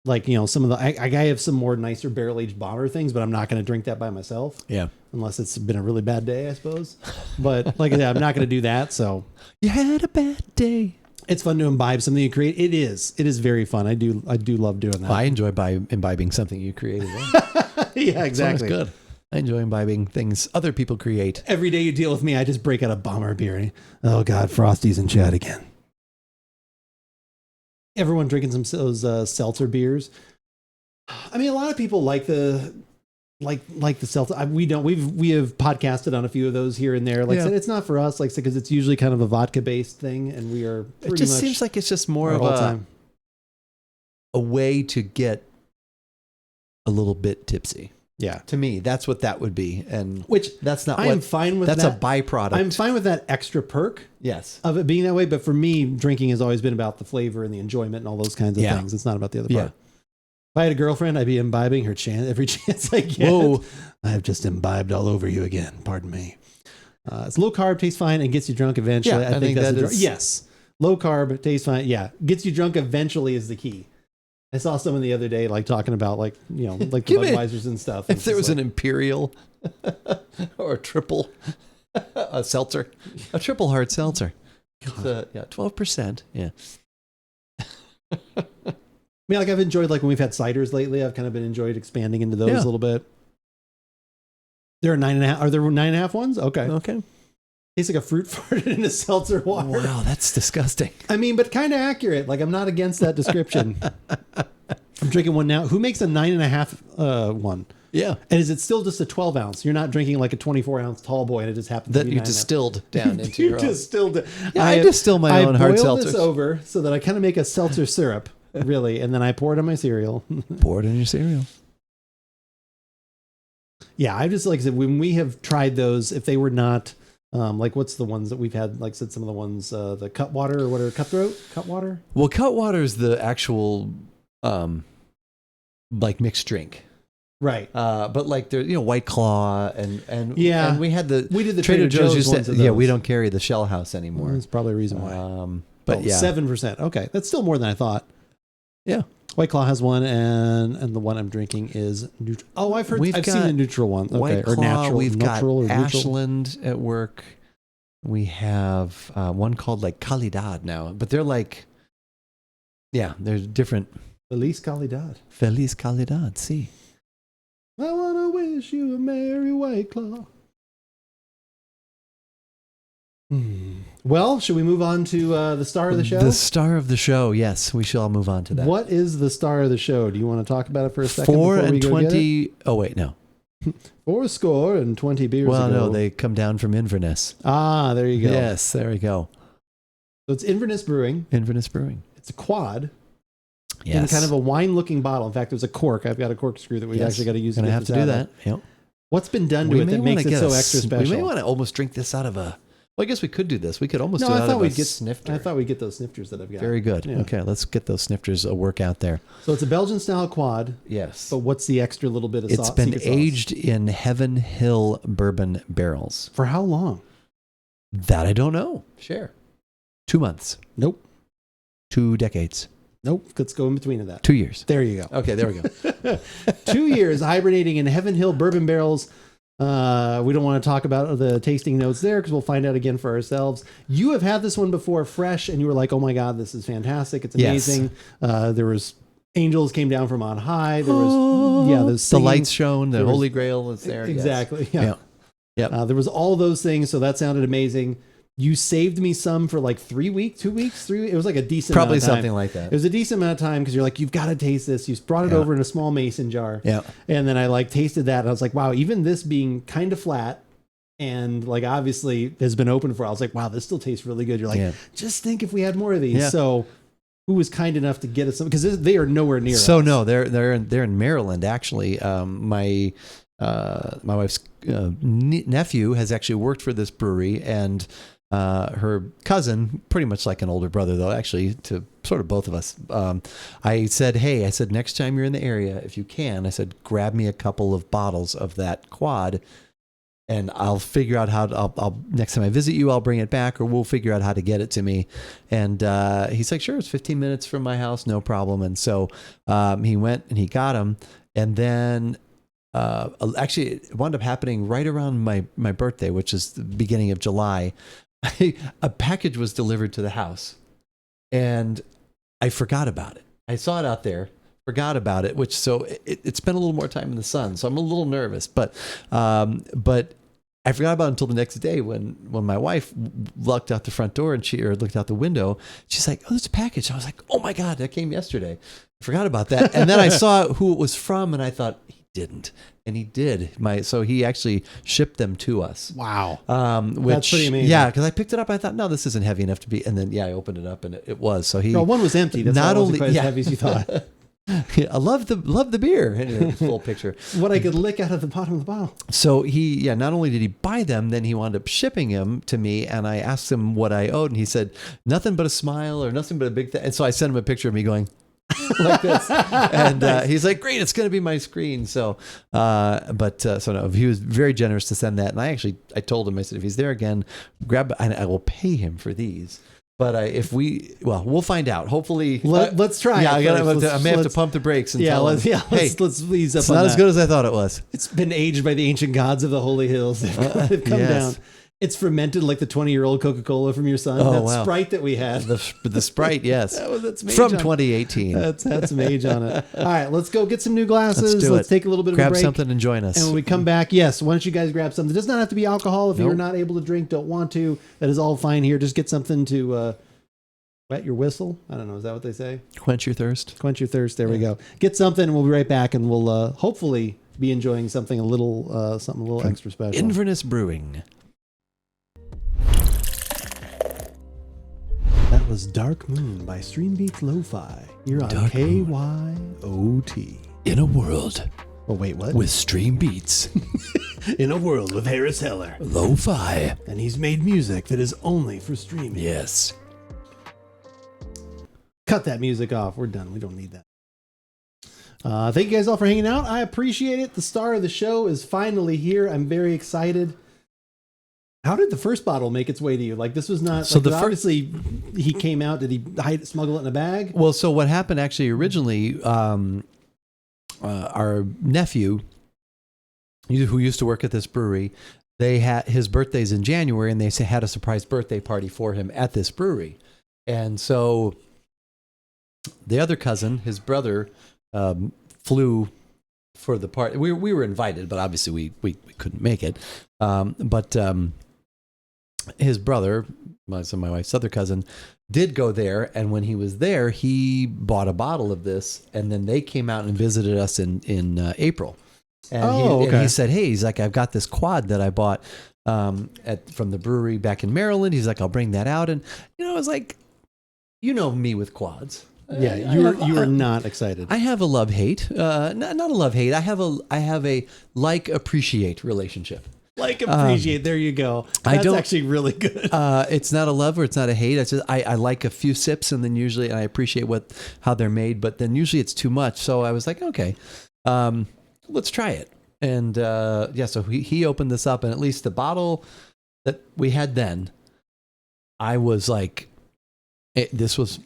like some of the I have some more nicer barrel aged bomber things, but I'm not going to drink that by myself. Yeah, unless it's been a really bad day, I suppose. But like I said, I'm not going to do that. So you had a bad day. It's fun to imbibe something you create. It is very fun. I do love doing that. Well, I enjoy imbibing something you created. Yeah, exactly. Good. I enjoy imbibing things other people create. Every day you deal with me, I just break out a bomber beer. Oh God, Frosty's in chat again. Everyone drinking some those seltzer beers. I mean, a lot of people like the seltzer. We don't. We have podcasted on a few of those here and there. Like I said, it's not for us. Like because it's usually kind of a vodka based thing, and we are. It just seems like it's just more of a way to get a little bit tipsy. Yeah, to me, that's what that would be, and that's not. I'm fine with. That's a byproduct. I'm fine with that extra perk. Yes, of it being that way. But for me, drinking has always been about the flavor and the enjoyment and all those kinds of things. It's not about the other part. If I had a girlfriend, I'd be imbibing her every chance I get. Whoa, I've just imbibed all over you again. Pardon me. It's low carb, tastes fine, and gets you drunk eventually. Yeah, I think that's yes. Low carb, tastes fine. Yeah, gets you drunk eventually is the key. I saw someone the other day like talking about like the Budweisers and stuff. If there was an imperial or a triple a seltzer, a triple hard seltzer, 12%. Yeah. I mean, like I've enjoyed like when we've had ciders lately. I've kind of been enjoyed expanding into those a little bit. There are 9.5. Are there 9.5 ones? Okay. Tastes like a fruit farted in a seltzer water. Wow, that's disgusting. I mean, but kind of accurate. Like I'm not against that description. I'm drinking one now. Who makes a 9.5 one? Yeah. And is it still just a 12 ounce? You're not drinking like a 24 ounce tall boy, and it just happens that to be you distilled down into your own. Distilled. Yeah, I distill my own hard seltzers. I boil this over so that I kind of make a seltzer syrup, really, and then I pour it on my cereal. Pour it in your cereal. Yeah, I just like I said when we have tried those, if they were not. Like what's the ones that we've had? Like said, some of the ones, the Cutwater or whatever, Cutwater. Well, Cutwater is the actual, like mixed drink, right? But like there, White Claw and we did the Trader Joe's used ones to, of those. we don't carry the Shell House anymore. Well, that's probably a reason why. But yeah, 7%. Okay, that's still more than I thought. Yeah. White Claw has one, and the one I'm drinking is neutral. Oh, I've seen the neutral one. Okay, White Claw, or natural. We've natural got or neutral. Ashland at work. We have one called like Calidad now, but they're like, they're different. Feliz Calidad. Feliz Calidad, see. I want to wish you a merry White Claw. Well, should we move on to the star of the show? The star of the show, yes. We shall move on to that. What is the star of the show? Do you want to talk about it for a second? 4-20. Oh, wait, no. 4-20 beers Well, ago. no, they come down from Inverness. Ah, there you go. Yes, there we go. So it's Inverness Brewing. Inverness Brewing. It's a quad. Yes. In kind of a wine-looking bottle. In fact, there's a cork. I've got a corkscrew that we've actually got to use. Going to have to do that. Yep. What's been done to it that makes it so extra special? We may want to almost drink this out of a... Well, I guess we could do this. We could almost do it out of a snifter. I thought we'd get those snifters that I've got. Very good. Yeah. Okay, let's get those snifters a work out there. So it's a Belgian-style quad. Yes. But what's the extra little bit of sauce? It's been aged in Heaven Hill bourbon barrels. For how long? That I don't know. Share. 2 months. Nope. 2 decades. Nope. Let's go in between of that. 2 years. There you go. Okay, there we go. 2 years hibernating in Heaven Hill bourbon barrels. We don't want to talk about the tasting notes there because we'll find out again for ourselves. You have had this one before fresh and you were like, oh my God, this is fantastic. It's amazing. Yes. There was angels came down from on high. There was, the lights shone, the Holy Grail was there. Exactly. Yes. Yeah. There was all those things. So that sounded amazing. You saved me some for like 3 weeks, 2 weeks, 3 weeks. It was like a decent Probably amount of time. something like that. It was a decent amount of time because you're like, you've got to taste this. You brought it over in a small mason jar. Yeah. And then I like tasted that and I was like, wow, even this being kind of flat and like obviously has been open for, I was like, wow, this still tastes really good. You're like, just think if we had more of these. Yeah. So who was kind enough to get us some? Because they are nowhere near us. No, they're in Maryland actually. My wife's nephew has actually worked for this brewery, and her cousin, pretty much like an older brother though, actually, to sort of both of us. I said, next time you're in the area, if you can, I said, grab me a couple of bottles of that quad, and I'll figure out how to, I'll next time I visit you, I'll bring it back, or we'll figure out how to get it to me. And he's like, sure, it's 15 minutes from my house, no problem. And so he went and he got them, and then actually it wound up happening right around my birthday, which is the beginning of July. A package was delivered to the house and I forgot about it. I saw it out there, forgot about it, which so it spent a little more time in the sun. So I'm a little nervous, but I forgot about it until the next day when my wife looked out the front door and looked out the window. She's like, oh, there's a package. I was like, oh my God, that came yesterday. I forgot about that. And then I saw who it was from and I thought, he didn't. And he did. So he actually shipped them to us. Wow. Which, that's pretty amazing. Yeah, because I picked it up. I thought, no, this isn't heavy enough to be. And then, I opened it up and it was. So one was empty. That's not only quite as heavy as you thought. I love the beer. Anyway, full picture. What I could lick out of the bottom of the bottle. So he, not only did he buy them, then he wound up shipping them to me. And I asked him what I owed. And he said, nothing but a smile or nothing but a big thing. And so I sent him a picture of me going, like this, and he's like, "Great, it's going to be my screen." So, no, he was very generous to send that, and I told him, I said, if he's there again, grab, and I will pay him for these. But we'll find out. Hopefully, let's try. Yeah, I may have to pump the brakes and tell him, let's ease up. It's not as good as I thought it was. It's been aged by the ancient gods of the holy hills. They've come down. It's fermented like the 20-year-old Coca-Cola from your son. Oh, that wow. Sprite that we had. The Sprite, yes. That's from 2018. That's had some age on it. All right, let's go get some new glasses. Let's take a little bit of a break. Grab something and join us. And when we come back, why don't you guys grab something? It does not have to be alcohol. If you're not able to drink, don't want to, that is all fine here. Just get something to wet your whistle. I don't know. Is that what they say? Quench your thirst. Quench your thirst. There we go. Get something and we'll be right back and we'll hopefully be enjoying something a little extra special. Inverness Brewing. That was Dark Moon by Stream Beats Lo-Fi. You're on KYOT. In a world. Oh, wait, what? With Stream Beats. In a world with Harris Heller. Lo-Fi. And he's made music that is only for streaming. Yes. Cut that music off. We're done. We don't need that. Thank you guys all for hanging out. I appreciate it. The star of the show is finally here. I'm very excited. How did the first bottle make its way to you? Like this was not. So like, obviously he came out. Did he smuggle it in a bag? Well, so what happened actually originally? Our nephew, who used to work at this brewery, they had his birthday's in January, and they had a surprise birthday party for him at this brewery, and so the other cousin, his brother, flew for the party. We were invited, but obviously we couldn't make it. But his brother, my wife's other cousin, did go there, and when he was there, he bought a bottle of this, and then they came out and visited us in April. And he said, "Hey, he's like, I've got this quad that I bought from the brewery back in Maryland." He's like, "I'll bring that out," and I was like, "You know me with quads." Yeah, you are not excited. I have a love-hate, not a love-hate. I have a like-appreciate relationship. Like appreciate. There you go. That's actually really good. It's not a love or it's not a hate. It's just I like a few sips and then usually I appreciate how they're made, but then usually it's too much. So I was like, okay, let's try it. And so he opened this up, and at least the bottle that we had then, I was like, this was.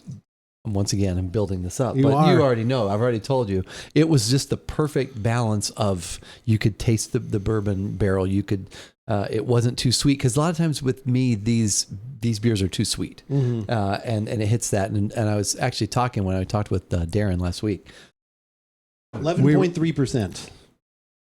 Once again, I'm building this up, you already know. I've already told you. It was just the perfect balance of you could taste the bourbon barrel. You could. It wasn't too sweet because a lot of times with me these beers are too sweet, and it hits that. And I was actually talking when I talked with Darren last week. 11.3%.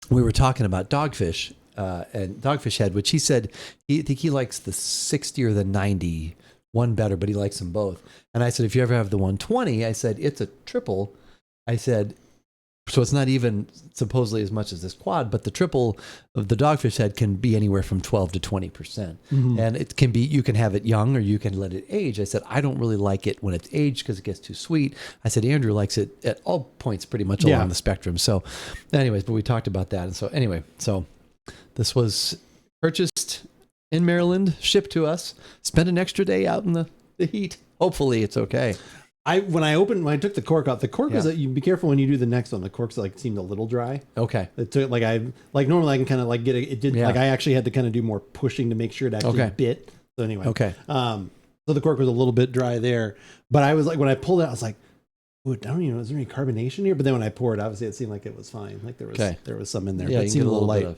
We were talking about Dogfish and Dogfish Head, which he said I think he likes the 60 or the 90. One better, but he likes them both. And I said, if you ever have the 120, I said, it's a triple. I said, so it's not even supposedly as much as this quad, but the triple of the Dogfish Head can be anywhere from 12 to 20%. And it can be, you can have it young or you can let it age. I said, I don't really like it when it's aged because it gets too sweet. I said, Andrew likes it at all points pretty much along the spectrum. So anyways, but we talked about that. And so anyway, so this was purchased in Maryland, shipped to us, spent an extra day out in the heat. Hopefully it's okay. When I took the cork out, the cork was you be careful when you do the next one. The corks seemed a little dry. Okay. It took normally I can kind of get it did I actually had to kind of do more pushing to make sure it actually bit. So anyway. Okay. So the cork was a little bit dry there, but I was like, when I pulled it, I was like, ooh, I don't even know, is there any carbonation here? But then when I poured, obviously it seemed like it was fine. Like there was some in there. Yeah, but it seemed a little light.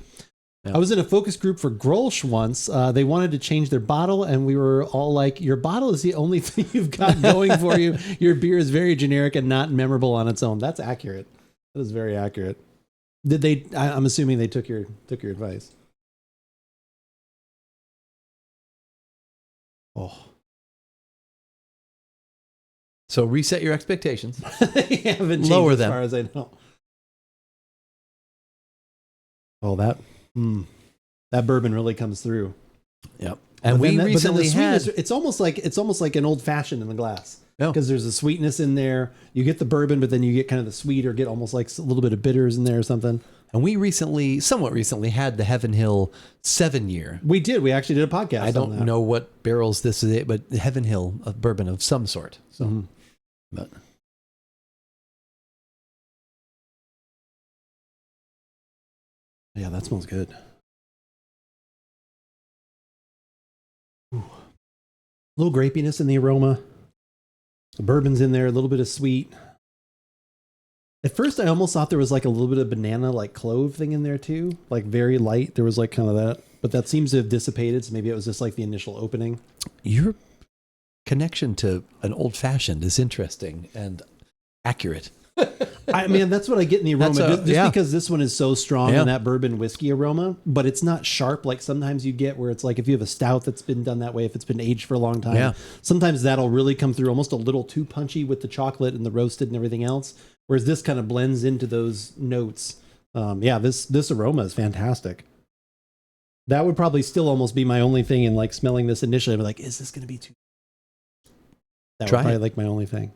I was in a focus group for Grolsch once. They wanted to change their bottle, and we were all like, your bottle is the only thing you've got going for you. Your beer is very generic and not memorable on its own. That's accurate. That is very accurate. Did they? I'm assuming they took your advice. Oh. So reset your expectations. They haven't changed Lower as them. far as I know. Oh, that bourbon really comes through. Yep. And we recently had. It's almost like an old fashioned in the glass. Yeah. Because there's a sweetness in there. You get the bourbon, but then you get kind of the sweet, or get almost like a little bit of bitters in there or something. And we somewhat recently had the Heaven Hill 7-year. We did. We actually did a podcast. I don't know what barrels this is, but Heaven Hill, a bourbon of some sort. So, but. Yeah, that smells good. Ooh. A little grapiness in the aroma. The bourbon's in there, a little bit of sweet. At first, I almost thought there was like a little bit of banana, like clove thing in there too. Like very light. There was like kind of that. But that seems to have dissipated. So maybe it was just like the initial opening. Your connection to an old fashioned is interesting and accurate. I mean, that's what I get in the aroma. Because this one is so strong in that bourbon whiskey aroma, but it's not sharp like sometimes you get where it's like if you have a stout that's been done that way, if it's been aged for a long time, sometimes that'll really come through almost a little too punchy with the chocolate and the roasted and everything else. Whereas this kind of blends into those notes. This aroma is fantastic. That would probably still almost be my only thing in like smelling this initially. I'm like, is this going to be too? That would probably like my only thing.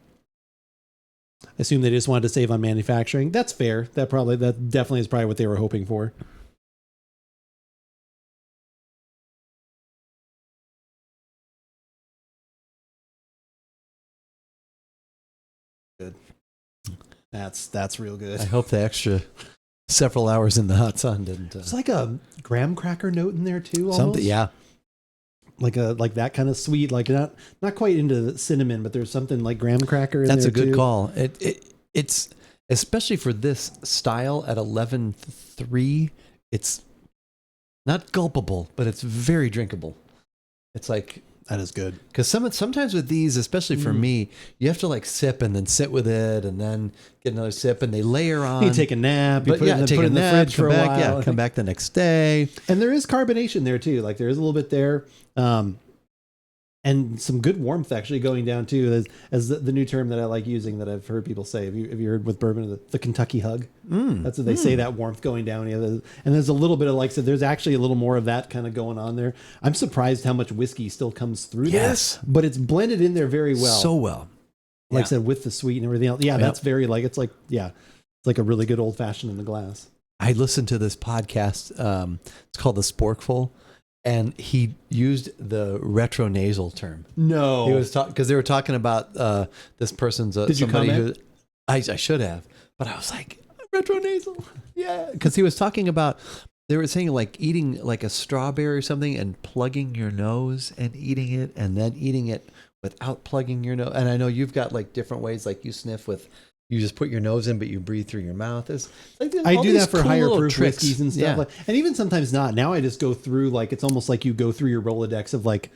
I assume they just wanted to save on manufacturing. That's fair. That definitely is probably what they were hoping for. Good. That's real good. I hope the extra several hours in the hot sun didn't. It's like a graham cracker note in there too. Almost. Something, yeah. like that kind of sweet, like not quite into cinnamon, but there's something like graham cracker in That's there a good too. call. It's especially for this style at 11.3. It's not gulpable, but it's very drinkable. It's like That is good. because sometimes with these, especially for me, you have to like sip and then sit with it and then get another sip and they layer on. You take a nap, you But put yeah, it take in a the nap, fridge come for a back, while. yeah, come back the next day. And there is carbonation there too. Like there is a little bit there. And some good warmth actually going down too, as the new term that I like using that I've heard people say. Have you heard with bourbon, the Kentucky hug? That's what they say, that warmth going down. Yeah, and there's a little bit of, like I said, there's actually a little more of that kind of going on there. I'm surprised how much whiskey still comes through Yes. there, but it's blended in there very well. So well. Like I said, with the sweet and everything else. Yeah, that's very it's like a really good old fashioned in the glass. I listened to this podcast. It's called The Sporkful. And he used the retronasal term. No, he was because they were talking about this person's. Did you somebody comment? who I should have, but I was like retronasal, yeah, because he was talking about. They were saying like eating like a strawberry or something and plugging your nose and eating it, and then eating it without plugging your nose. And I know you've got like different ways, like you sniff with. You just put your nose in, but you breathe through your mouth. I do that for cool higher little proof tricks. whiskeys and stuff. Yeah. And even sometimes not. Now I just go through, like, it's almost like you go through your Rolodex of like,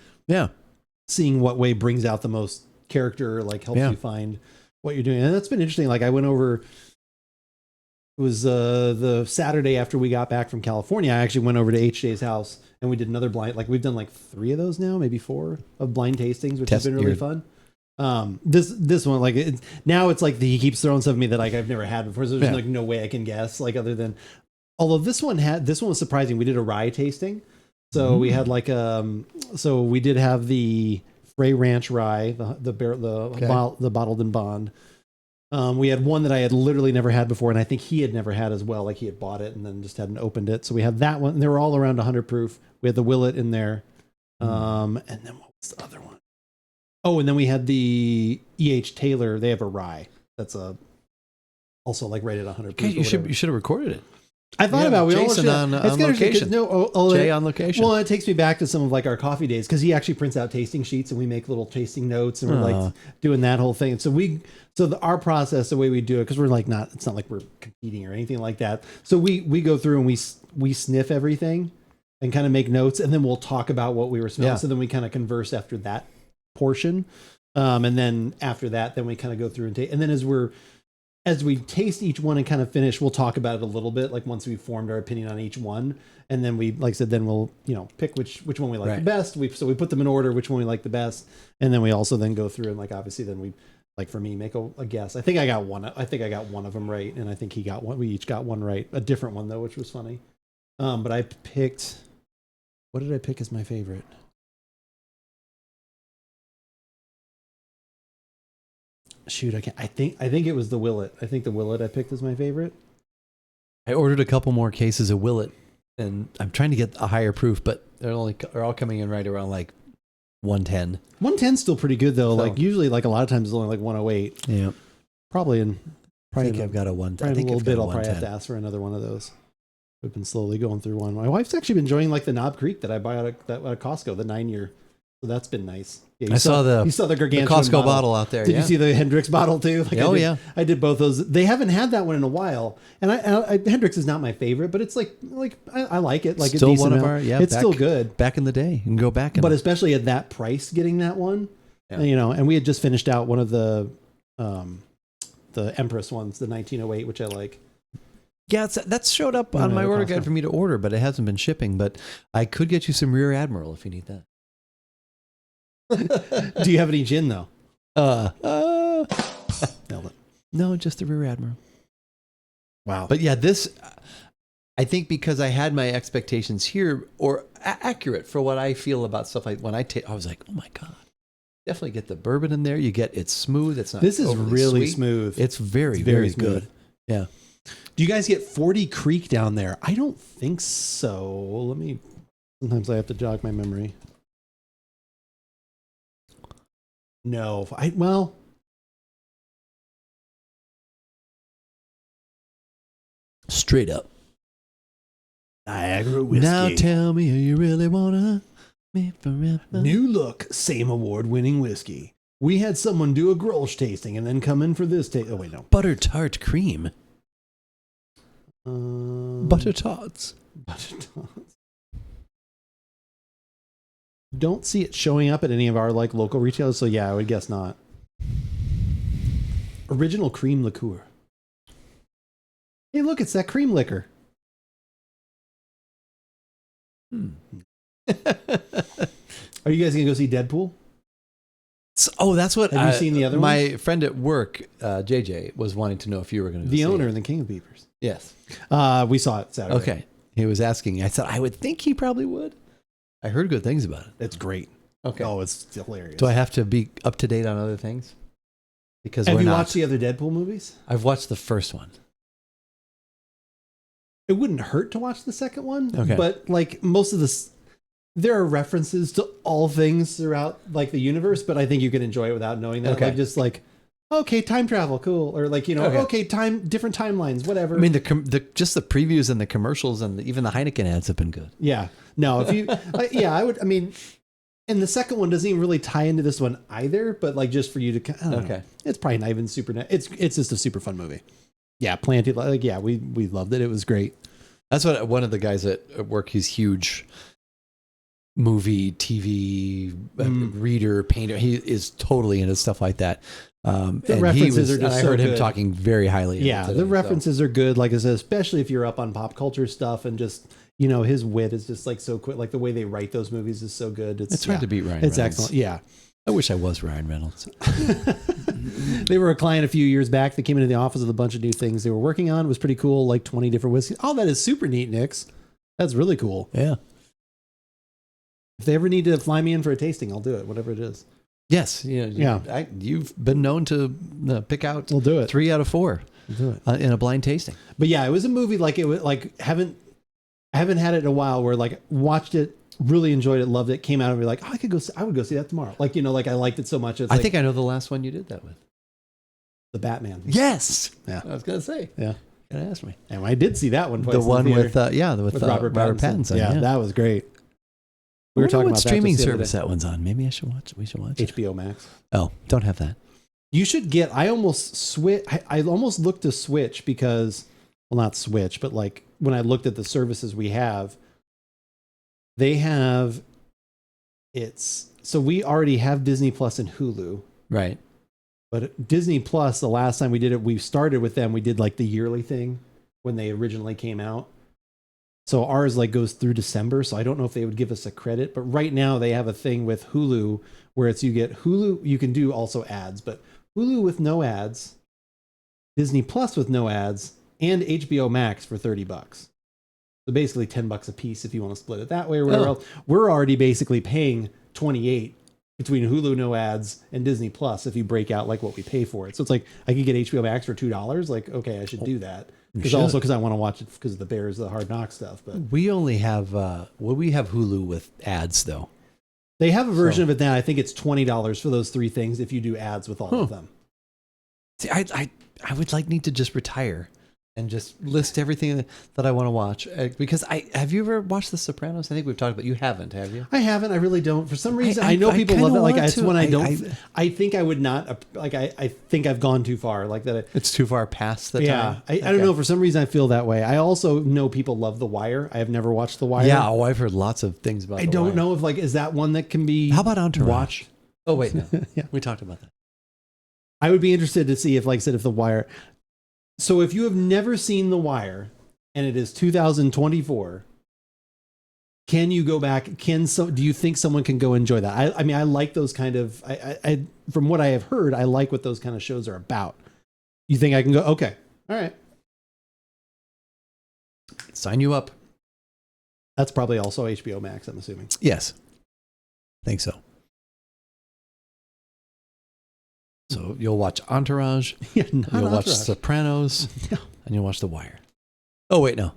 seeing what way brings out the most character, like helps you find what you're doing. And that's been interesting. Like I went over, it was the Saturday after we got back from California. I actually went over to HJ's house and we did another blind, like we've done like 3 of those now, maybe 4 of blind tastings, which has been really fun. This one, like now it's like he keeps throwing stuff at me that like I've never had before. So there's like no way I can guess, like other than, although this one was surprising. We did a rye tasting. So we had like, so we did have the Frey Ranch rye, the bottled and bond. We had one that I had literally never had before. And I think he had never had as well. Like he had bought it and then just hadn't opened it. So we had that one and they were all around 100 proof. We had the Willet in there. And then what was the other one? Oh, and then we had the E.H. Taylor. They have a rye that's also like rated 100. Okay, you should have recorded it. I thought about it. We Jason on location. Jay on location. Well, it takes me back to some of like our coffee days because he actually prints out tasting sheets and we make little tasting notes and we're like doing that whole thing. And so our process, the way we do it, because we're like it's not like we're competing or anything like that. So we go through and we sniff everything and kind of make notes and then we'll talk about what we were smelling. Yeah. So then we kind of converse after that portion, and then after that, then we kind of go through and taste. And then as we taste each one and kind of finish, we'll talk about it a little bit. Like once we've formed our opinion on each one, and then we, like I said, then we'll pick which one we like the best. We put them in order, which one we like the best, and then we also then go through and like obviously then we like for me make a guess. I think I got one of them right, and I think he got one. We each got one right, a different one though, which was funny. But I picked. What did I pick as my favorite? Shoot, I can't. I think it was the Willet. I think the Willet I picked as my favorite. I ordered a couple more cases of Willet, and I'm trying to get a higher proof, but they're all coming in right around like 110. 110's still pretty good though. So, like usually, like a lot of times it's only like 108. Yeah, I think I've got a 110. I think a little bit. I'll probably have to ask for another one of those. We've been slowly going through one. My wife's actually been enjoying like the Knob Creek that I buy at Costco, the 9-year. So that's been nice. Yeah, you saw the gargantuan Costco bottle out there. Did you see the Hendrix bottle too? Like I did both those. They haven't had that one in a while, and I Hendrix is not my favorite, but it's like I like it. Like still a decent one of amount. our it's still good. Back in the day, you can go back. But especially at that price, getting that one, and we had just finished out one of the Empress ones, the 1908, which I like. Yeah, that's showed up on my order guide for me to order, but it hasn't been shipping. But I could get you some Rear Admiral if you need that. Do you have any gin though? No, just the Rear Admiral. Wow. But yeah, this, I think because I had my expectations here or accurate for what I feel about stuff like when I was like, oh my God, definitely get the bourbon in there. It's smooth. It's not. This is really sweet. smooth. It's very, very smooth. good. Yeah. Do you guys get 40 Creek down there? I don't think so. Sometimes I have to jog my memory. No, straight up Niagara whiskey. Now tell me you really wanna Me forever. New look, same award-winning whiskey. We had someone do a Grolsch tasting and then come in for this taste. Oh, wait, no. Butter tart cream. Butter tarts. Butter tarts. Don't see it showing up at any of our like local retailers, so yeah, I would guess not. Original cream liqueur. Hey, look, it's that cream liquor. Are you guys gonna go see Deadpool? That's what. Have you seen the other my ones? friend at work, JJ, was wanting to know if you were going to. The owner and the King of Beavers. Yes. We saw it Saturday. Okay. He was asking. I said I would think he probably would. I heard good things about it. It's great. Okay. Oh, it's hilarious. Do I have to be up to date on other things? Because have we're you not. watched the other Deadpool movies? I've watched the first one. It wouldn't hurt to watch the second one. Okay. But like most of this, there are references to all things throughout like the universe, but I think you can enjoy it without knowing that. Okay. Like just like, okay, time travel, cool, or like okay, different timelines, whatever. I mean, the just the previews and the commercials and even the Heineken ads have been good. Yeah. No, if you, I would. I mean, and the second one doesn't even really tie into this one either. But like just for you to, I don't know. It's probably not even super. It's just a super fun movie. Yeah, plenty. Like yeah, we loved it. It was great. That's what one of the guys at work. He's huge. Movie, TV, reader, painter. He is totally into stuff like that. The references are just I so heard him good. talking very highly. Yeah, the references are good. Like I said, especially if you're up on pop culture stuff and just, his wit is just like so quick. Like the way they write those movies is so good. It's hard to beat Ryan Reynolds. It's excellent. Yeah. I wish I was Ryan Reynolds. They were a client a few years back. They came into the office with a bunch of new things they were working on. It was pretty cool. Like 20 different whiskeys. Oh, that is super neat, Nix. That's really cool. Yeah. If they ever need to fly me in for a tasting, I'll do it, whatever it is. Yes. You've been known to pick out We'll do it. 3 out of 4 We'll do it. in a blind tasting. But yeah, it was a movie like it was like I haven't had it in a while where like watched it, really enjoyed it, loved it, came out and be like, oh, I would go see that tomorrow. Like, like I liked it so much. It's I like think I know the last one you did that with. the Batman. Yes. Yeah. I was going to say. Yeah. Gotta ask me. And I did see that one twice. The in one theater with Robert Pattinson. Yeah, that was great. We were wonder talking what about streaming that just the other service day. that one's on. Maybe I should watch. We should watch it. HBO Max. Oh, don't have that. You should get. I almost switch. I almost looked to switch because, well, not switch, but like when I looked at the services we have, they have. So we already have Disney Plus and Hulu, Right. but Disney Plus, the last time we did it, we started with them. We did like the yearly thing when they originally came out. So ours like goes through December. So I don't know if they would give us a credit, but right now they have a thing with Hulu where it's you get Hulu. You can do also ads, but Hulu with no ads, Disney Plus with no ads, and HBO Max for $30. So basically $10 a piece if you want to split it that way or whatever else. We're already basically paying $28 between Hulu no ads and Disney Plus if you break out like what we pay for it. So it's like I could get HBO Max for $2. Like, okay, I should do that. Because I want to watch it because of the Bears, the Hard Knock stuff. But we only have we have Hulu with ads though. They have a version of it now. I think it's $20 for those 3 things if you do ads with all of them. See, I would need to just retire and just list everything that I want to watch because have you ever watched The Sopranos? I think we've talked about. You haven't, have you? I haven't. I really don't. For some reason, I know people love it. Like it's when I don't. I think I would not. Like I think I've gone too far. Like that. It's too far past the time. I don't know. For some reason, I feel that way. I also know people love The Wire. I have never watched The Wire. Yeah. Oh, I've heard lots of things about. I don't know if is that one that can be. How about Entourage? Watch? Oh wait, no. Yeah, we talked about that. I would be interested to see if, like I said, if The Wire. So if you have never seen The Wire and it is 2024, can you go back? Do you think someone can go enjoy that? I mean, I like those kind of, I from what I have heard, I like what those kind of shows are about. You think I can go? Okay. All right. Sign you up. That's probably also HBO Max, I'm assuming. Yes. Think so. So you'll watch Entourage, you'll watch Sopranos, and you'll watch The Wire. Oh, wait, no.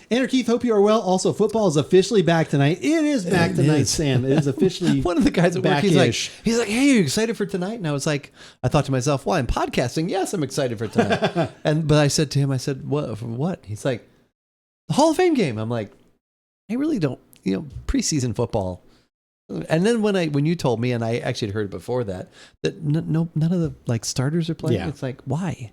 Andrew Keith, hope you are well. Also, football is officially back tonight. It is back tonight, Sam. It is officially one of the guys at work, he's back-ish. like, hey, are you excited for tonight? And I was like, I thought to myself, well, I'm podcasting. Yes, I'm excited for tonight. But I said to him, what? For what? He's like, the Hall of Fame game. I'm like, I really don't, preseason football. And then when you told me, and I actually had heard before that none of the like starters are playing. Yeah. It's like, why?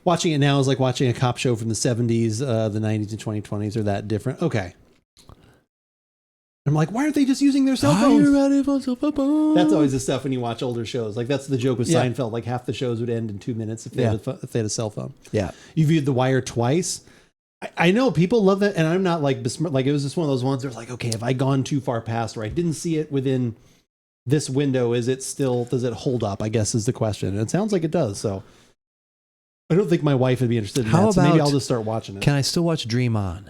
Watching it now is like watching a cop show from the 70s, the 90s and 2020s are that different. Okay. I'm like, why aren't they just using their cell phones? That's always the stuff when you watch older shows. Like that's the joke with Seinfeld. Like half the shows would end in 2 minutes if they had a cell phone. Yeah. You viewed The Wire twice. I know people love that, and I'm not like it was just one of those ones where it's like, okay, have I gone too far past or I didn't see it within this window? Does it hold up? I guess is the question. And it sounds like it does. So I don't think my wife would be interested in that. So maybe I'll just start watching it. Can I still watch Dream On?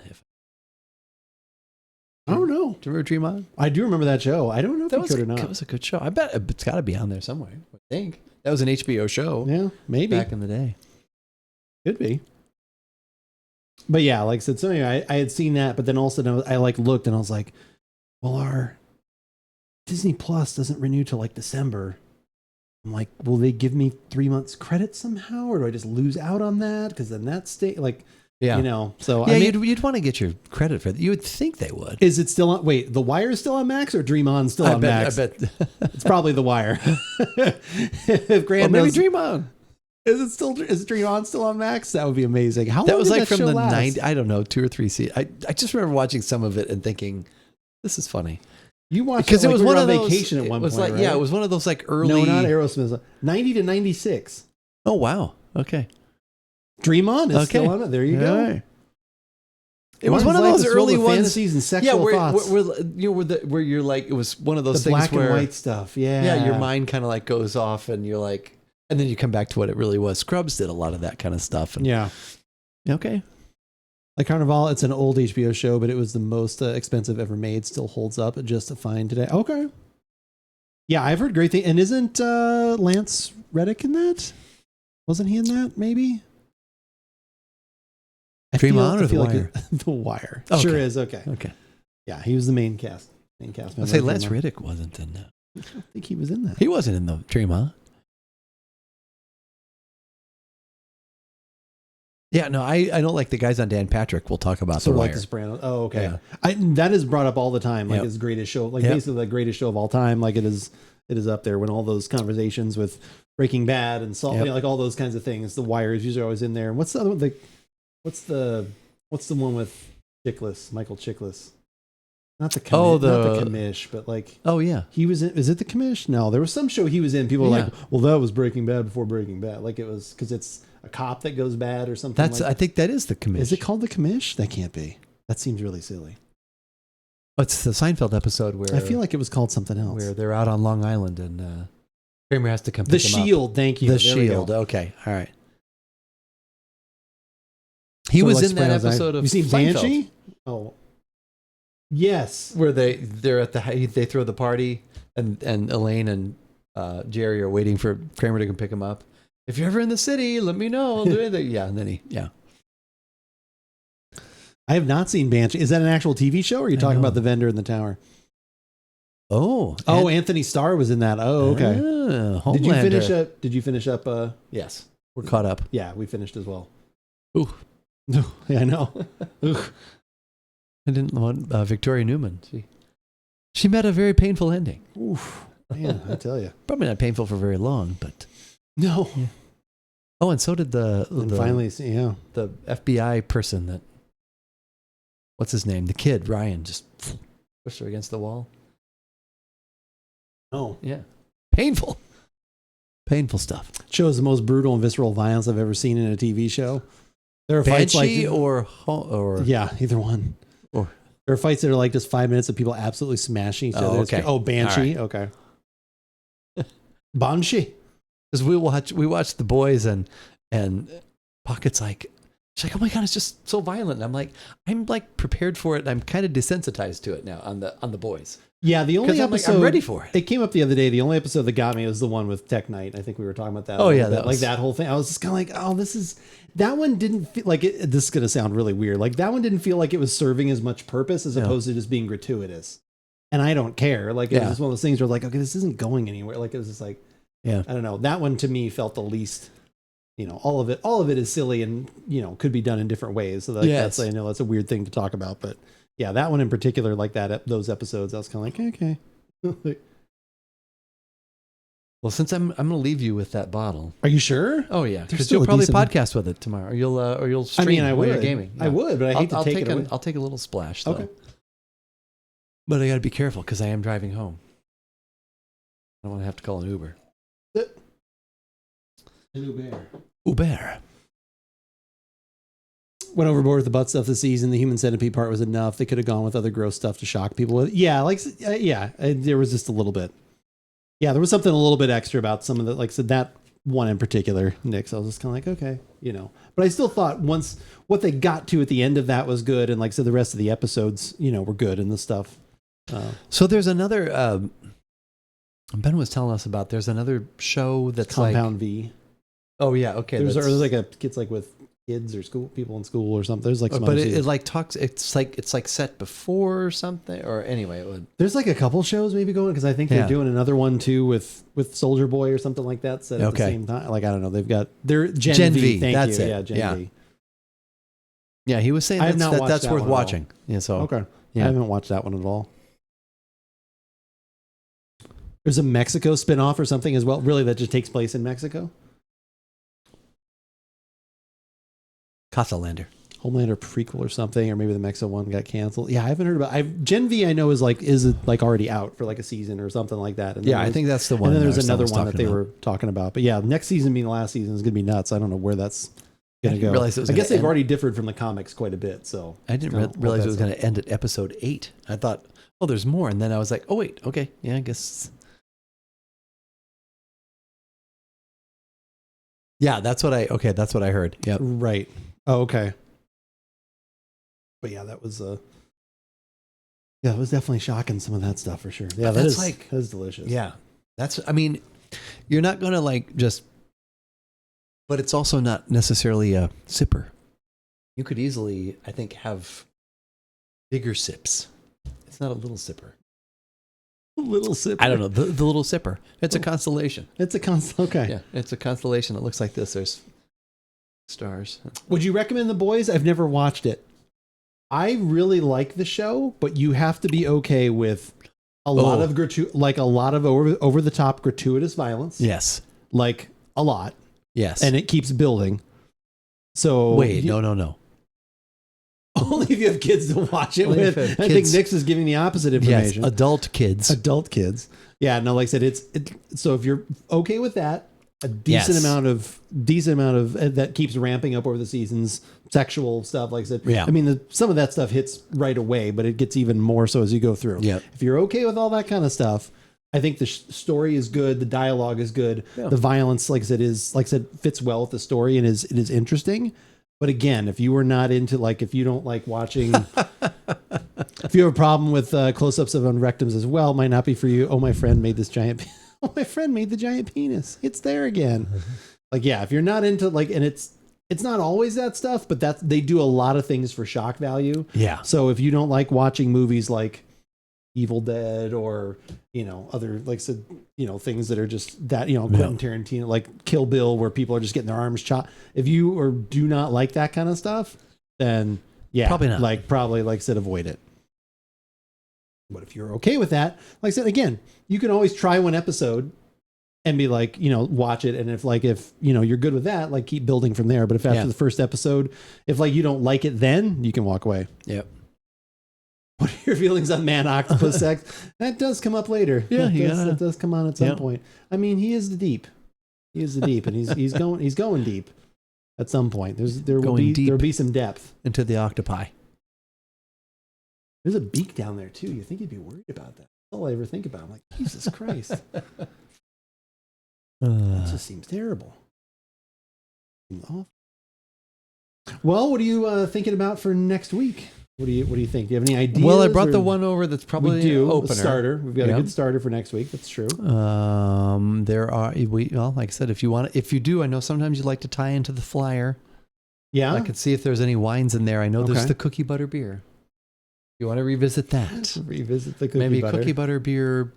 I don't know. Do you remember Dream On? I do remember that show. I don't know if you could or not. That was a good show. I bet it's got to be on there somewhere. I think that was an HBO show. Yeah, maybe back in the day. Could be. But yeah, like I said, so anyway, I had seen that, but then also I like looked and I was like, well, our Disney Plus doesn't renew till like December. I'm like, will they give me 3 months credit somehow, or do I just lose out on that? Because then that's like. Yeah. You know, so yeah, you'd want to get your credit for that. You would think they would. Is it still on? Wait, The Wire is still on Max or Dream On still on Max? I bet it's probably The Wire. If Grant maybe knows, Dream On. Is Dream On still on Max? That would be amazing. How that long was did like that from the last? 90s. I don't know, 2 or 3 seasons. I just remember watching some of it and thinking, this is funny. You watched because it was we one were of on those, vacation at one point. Like, right? yeah, it was one of those like early. No, not Aerosmith. 90 to 96. Oh wow. Okay. Dream On is still on it. There you go. Right. It was one of those early ones, fantasies and sexual thoughts. Where you're like, it was one of those the things black where and white stuff. Yeah, your mind kind of like goes off, and you're like, and then you come back to what it really was. Scrubs did a lot of that kind of stuff. And, yeah. Okay. Like Carnival, it's an old HBO show, but it was the most expensive ever made. Still holds up just fine today. Okay. Yeah, I've heard great things. And isn't Lance Reddick in that? Wasn't he in that? Maybe. Dream On or The Wire? The Wire. Okay. Sure is. Okay. Okay. Yeah, he was the main cast. I'd say Lance Reddick wasn't in that. I don't think he was in that. He wasn't in the Dream On. Yeah, no, I don't like the guys on Dan Patrick. We'll talk about sort The of Wire. like The Sopranos. Oh, okay. Yeah. That is brought up all the time. Like his greatest show. Like basically the greatest show of all time. Like it is up there when all those conversations with Breaking Bad and Salt, like all those kinds of things. The Wire is usually always in there. And what's the other one? What's the one with Chiklis, Michael Chiklis? Not the not the commish, but like he was in. Is it the commish? No, there was some show he was in. People were like, well, that was Breaking Bad before Breaking Bad. Like it was because it's a cop that goes bad or something. I think that is the commish. Is it called the commish? That can't be. That seems really silly. It's the Seinfeld episode where I feel like it was called something else. Where they're out on Long Island and Kramer has to come pick him up. The Shield. Thank you. The Shield. Okay. All right. He was in that episode of. You seen Seinfeld. Banshee? Oh, yes. Where they're at they throw the party and Elaine and Jerry are waiting for Kramer to come pick him up. If you're ever in the city, let me know. I'll do anything. Yeah, and then I have not seen Banshee. Is that an actual TV show, or are you talking about the vendor in the tower? Oh, Anthony Starr was in that. Oh, okay. Did you finish up? Yes, we're caught up. Yeah, we finished as well. Ooh. Yeah, I know. I didn't want Victoria Newman. She met a very painful ending. Oof, man, I tell you. Probably not painful for very long, but no. Yeah. Oh, and so did finally, the FBI person that. What's his name? The kid Ryan just pushed her against the wall. Oh, yeah, painful stuff. Shows the most brutal and visceral violence I've ever seen in a TV show. There are fights Banshee like or yeah, either one. Or there are fights that are like just 5 minutes of people absolutely smashing each other. Okay. Oh, Banshee. Right. Okay. Banshee. Because we watched The Boys and Pocket's like, she's like, oh my God, it's just so violent. And I'm like prepared for it. And I'm kind of desensitized to it now on the Boys. Yeah, the only episode I'm ready for it. It came up the other day. The only episode that got me was the one with Tech Knight. I think we were talking about that. Oh yeah, that like that whole thing. I was just kind of like, oh, that one didn't feel like it. This is gonna sound really weird. Like that one didn't feel like it was serving as much purpose as opposed to just being gratuitous. And I don't care. Like it was just one of those things where like, okay, this isn't going anywhere. Like it was just like, I don't know. That one to me felt the least. All of it is silly and could be done in different ways. So that's I know that's a weird thing to talk about, but yeah, that one in particular, like those episodes, I was kind of like, okay. Well, since I'm going to leave you with that bottle. Are you sure? Oh yeah, because still you'll a probably decent- podcast with it tomorrow, or you'll stream. I mean, I while you're would. gaming. I would, but I hate to take it away. I'll take a little splash though. Okay. But I got to be careful because I am driving home. I don't want to have to call an Uber. Uber. Went overboard with the butt stuff this season. The human centipede part was enough. They could have gone with other gross stuff to shock people with. Yeah, there was just a little bit. Yeah, there was something a little bit extra about some of the, like I said, that one in particular, Nick. So I was just kind of like, okay, But I still thought once what they got to at the end of that was good. And like I said, the rest of the episodes, were good and the stuff. So there's another, Ben was telling us about, there's another show that's Compound V. Oh yeah, okay. There's like it's like with kids or people in school or something. There's like some but it like talks. It's like set before or something. Or anyway, there's like a couple shows maybe going because I think they're doing another one too with Soldier Boy or something like that set at the same time. Like I don't know. They're Gen V. Thank you. Yeah, Gen V. Yeah, he was saying that's worth watching. Yeah. So okay. Yeah. I haven't watched that one at all. There's a Mexico spinoff or something as well. Really, that just takes place in Mexico. Casalander. Homelander prequel or something, or maybe the Mexico one got canceled. Yeah, I haven't heard about. Gen V I know is already out for like a season or something like that. And I think that's the one. And then there's another one that they were talking about. But yeah, next season being the last season is going to be nuts. I don't know where that's going to go. I guess they've already differed from the comics quite a bit. So I didn't realize it was going to end at episode 8. I thought, oh, there's more, and then I was like, oh wait, okay, yeah, I guess. Yeah, that's what I heard. Yeah, right. Oh, okay. But yeah, that was it was definitely shocking, some of that stuff for sure. Yeah, that is delicious. Yeah. You're not going to but it's also not necessarily a sipper. You could easily, I think, have bigger sips. It's not a little sipper. Little sipper. I don't know. The little sipper. It's a constellation. Okay. Yeah, it's a constellation that looks like this. There's stars. Would you recommend The Boys? I've never watched it. I really like the show, but you have to be okay with a lot of over the top gratuitous violence. Yes. Like a lot. Yes. And it keeps building. So wait, no. Only if you have kids to watch it with. I think Nix is giving the opposite information. Yes, adult kids. Yeah, no, like I said, so if you're okay with that, a decent amount of that keeps ramping up over the seasons, sexual stuff, like I said. Yeah. I mean, some of that stuff hits right away, but it gets even more so as you go through. Yeah. If you're okay with all that kind of stuff, I think the story is good, the dialogue is good, the violence, like I said, fits well with the story and it is interesting. But again, if you were not into if you don't like watching, if you have a problem with close-ups of rectums as well, it might not be for you. Oh, my friend made this giant. Oh, my friend made the giant penis. It's there again. If you're not into and it's not always that stuff, but they do a lot of things for shock value. Yeah. So if you don't like watching movies like Evil Dead or other things that are just that Quentin Tarantino, like Kill Bill, where people are just getting their arms chopped. If you do not like that kind of stuff, then probably not. Probably like I said, avoid it. But if you're okay with that, like I said, again, you can always try one episode and be like, watch it. And if you're good with that, keep building from there. But if after the first episode, if you don't like it, then you can walk away. Yep. What are your feelings on man octopus sex? That does come up later. Yeah, that does come on at some point. I mean, he is the deep, and he's going deep at some point. There will be some depth into the octopi. There's a beak down there too. You think he'd be worried about that? That's all I ever think about. I'm like, Jesus Christ, that just seems terrible. Well, what are you thinking about for next week? What do you think? Do you have any ideas? Well, I brought the one over that's probably an opener. A starter. We've got a good starter for next week. That's true. There are like I said, if you do, I know sometimes you like to tie into the flyer. Yeah. I could see if there's any wines in there. I know there's the cookie butter beer. You want to revisit that? Revisit the cookie butter. Maybe butter. cookie butter beer,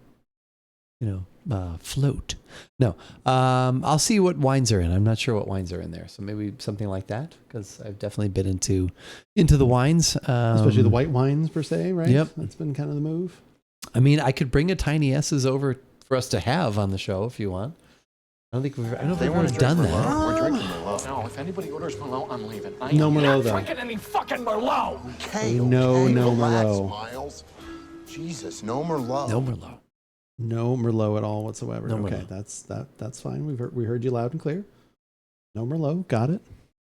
float. No, I'll see what wines are in. I'm not sure what wines are in there, so maybe something like that, because I've definitely been into the wines, especially the white wines per se, right? Yep, that's been kind of the move. I mean, I could bring a Tiny S's over for us to have on the show if you want. I don't think we've ever done that. We're drinking Merlot. No, if anybody orders Merlot, I'm leaving. I No am Merlot, not though. drinking any fucking Merlot. Okay, No relax, Merlot. Miles. Jesus, no Merlot. No Merlot. No Merlot at all whatsoever. No okay, Merlot. that's fine. We heard you loud and clear. No Merlot. Got it.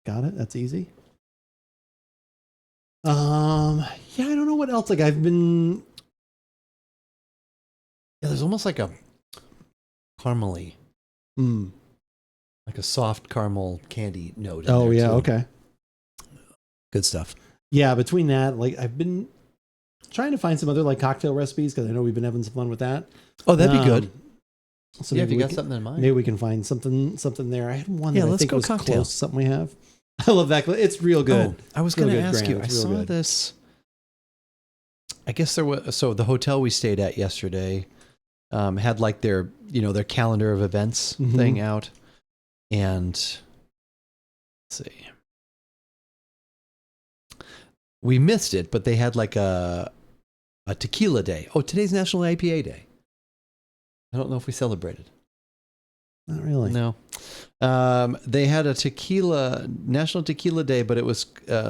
That's easy. Yeah, I don't know what else. Like I've been. Yeah, there's almost like a caramely, like a soft caramel candy note. Oh there yeah, too. okay. Good stuff. Yeah, between that, like I've been trying to find some other like cocktail recipes because I know we've been having some fun with that. Oh, that'd be good. So yeah, if maybe you got something in mind, maybe we can find something there. I had one Yeah, that I let's think go was cocktail. close to something we have. I love that. It's real good. Oh, I was Real going to good, ask Grant. you. I It's real saw good. this. I guess there was. So the hotel we stayed at yesterday had like their calendar of events thing out, and let's see, we missed it, but they had like a tequila day. Oh, today's National IPA Day. I don't know if we celebrated. Not really. No. They had a National Tequila Day, but it was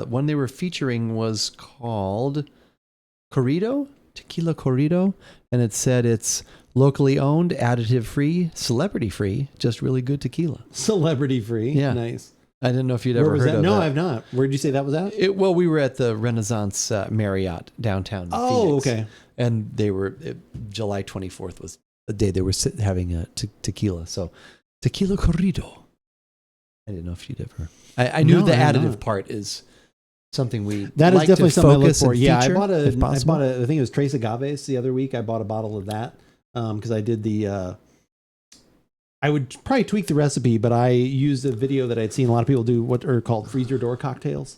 one they were featuring was called Corrido, Tequila Corrido, and it said it's locally owned, additive free, celebrity free, just really good tequila. Celebrity free. Yeah. Nice. I didn't know if you'd Where ever was heard that? of No, that. I've not. Where did you say that was at? Well, we were at the Renaissance Marriott downtown. Oh, Phoenix, okay. And they were July 24th was the day they were having a tequila. So Tequila Corrido. I didn't know if you'd ever. I knew No, the I have additive not. part is something we That is like definitely to something I look focus for. and Yeah, I feature, bought if possible. I think it was Tres Agaves the other week. I bought a bottle of that because I did the. I would probably tweak the recipe, but I used a video that I'd seen a lot of people do what are called freezer door cocktails,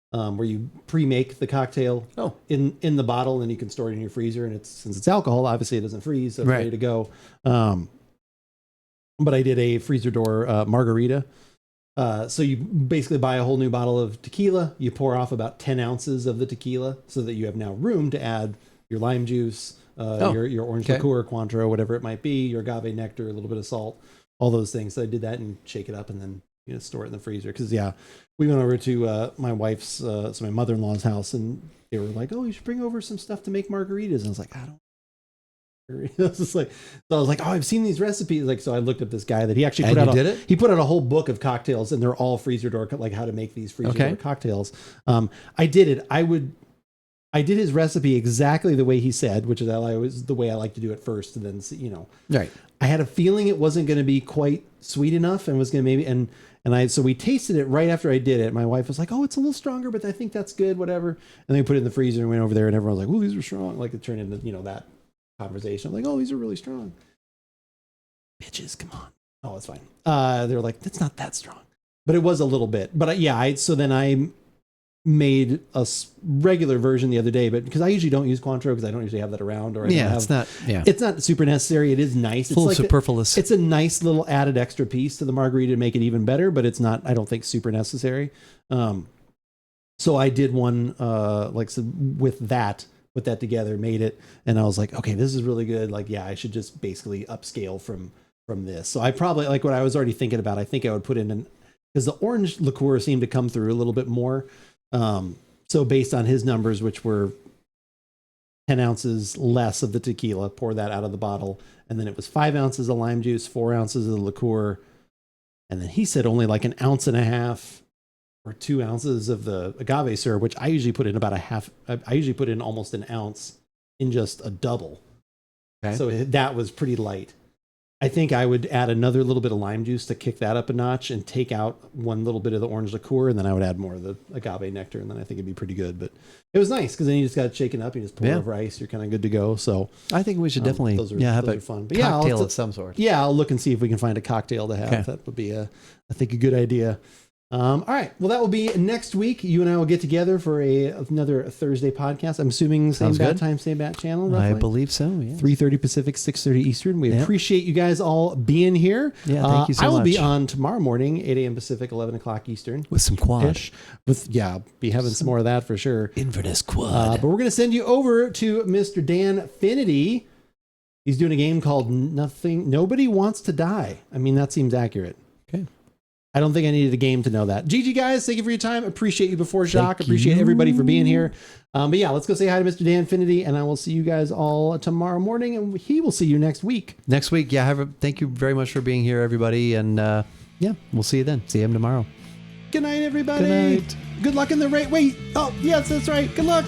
where you pre-make the cocktail in the bottle and you can store it in your freezer. And since it's alcohol, obviously it doesn't freeze, so it's ready to go. But I did a freezer door margarita. So you basically buy a whole new bottle of tequila. You pour off about 10 ounces of the tequila so that you have now room to add your lime juice, your orange liqueur, Cointreau, whatever it might be, your agave nectar, a little bit of salt, all those things. So I did that and shake it up and then store it in the freezer. Because we went over to my wife's, so my mother-in-law's house, and they were like, "Oh, you should bring over some stuff to make margaritas." And I was like, "I don't." I was just like, so I was like, "Oh, I've seen these recipes." Like, so I looked up this guy that he actually put out. He put out a whole book of cocktails, and they're all freezer door, like how to make these freezer door cocktails. I did it. I did his recipe exactly the way he said, which is the way I like to do it first, and then Right. I had a feeling it wasn't going to be quite sweet enough, and was going to so we tasted it right after I did it. My wife was like, "Oh, it's a little stronger, but I think that's good, whatever." And then we put it in the freezer and went over there, and everyone was like, "Oh, these are strong." Like it turned into that conversation. I'm like, "Oh, these are really strong." Bitches, come on. Oh, it's fine. They're like, "It's not that strong," but it was a little bit. But so then I made a regular version the other day, but because I usually don't use Cointreau because I don't usually have that around, or it's not super necessary. It is nice. It's like superfluous. It's a nice little added extra piece to the margarita to make it even better, but it's not, I don't think, super necessary. So I did one with that together, made it, and I was like, okay, this is really good. Like, yeah, I should just basically upscale from this. So I probably, like what I was already thinking about, I think I would put in because the orange liqueur seemed to come through a little bit more. So based on his numbers, which were 10 ounces less of the tequila, pour that out of the bottle. And then it was 5 ounces of lime juice, 4 ounces of the liqueur. And then he said only like 1.5 ounces or 2 ounces of the agave syrup, which I usually put in about I usually put in almost 1 ounce in just a double. Okay. So that was pretty light. I think I would add another little bit of lime juice to kick that up a notch and take out one little bit of the orange liqueur, and then I would add more of the agave nectar, and then I think it'd be pretty good. But it was nice because then you just got it shaken up, you just pour over ice, you're kind of good to go. So I think we should definitely have a fun. But cocktail of some sort. Yeah, I'll look and see if we can find a cocktail to have. Okay. That would be I think a good idea. All right. Well, that will be next week. You and I will get together for another Thursday podcast. I'm assuming same Sounds bat good. time, same bat channel. Roughly? I believe so. Yeah. 3:30 Pacific, 6:30 Eastern. We appreciate you guys all being here. Yeah, thank you so much. I will be on tomorrow morning, 8 a.m. Pacific, 11 o'clock Eastern. With some quad. Be having some more of that for sure. Inverness quad. But we're going to send you over to Mr. Dan Finity. He's doing a game called Nobody Wants to Die. I mean, that seems accurate. Okay. I don't think I needed a game to know that. GG, guys, thank you for your time. Appreciate you before Jacques. Appreciate everybody for being here. But yeah, let's go say hi to Mr. Dan Finity, and I will see you guys all tomorrow morning, and he will see you next week. Next week, thank you very much for being here, everybody, and we'll see you then. See him tomorrow. Good night, everybody. Good night. Good luck in the race. Wait. Oh, yes, that's right. Good luck.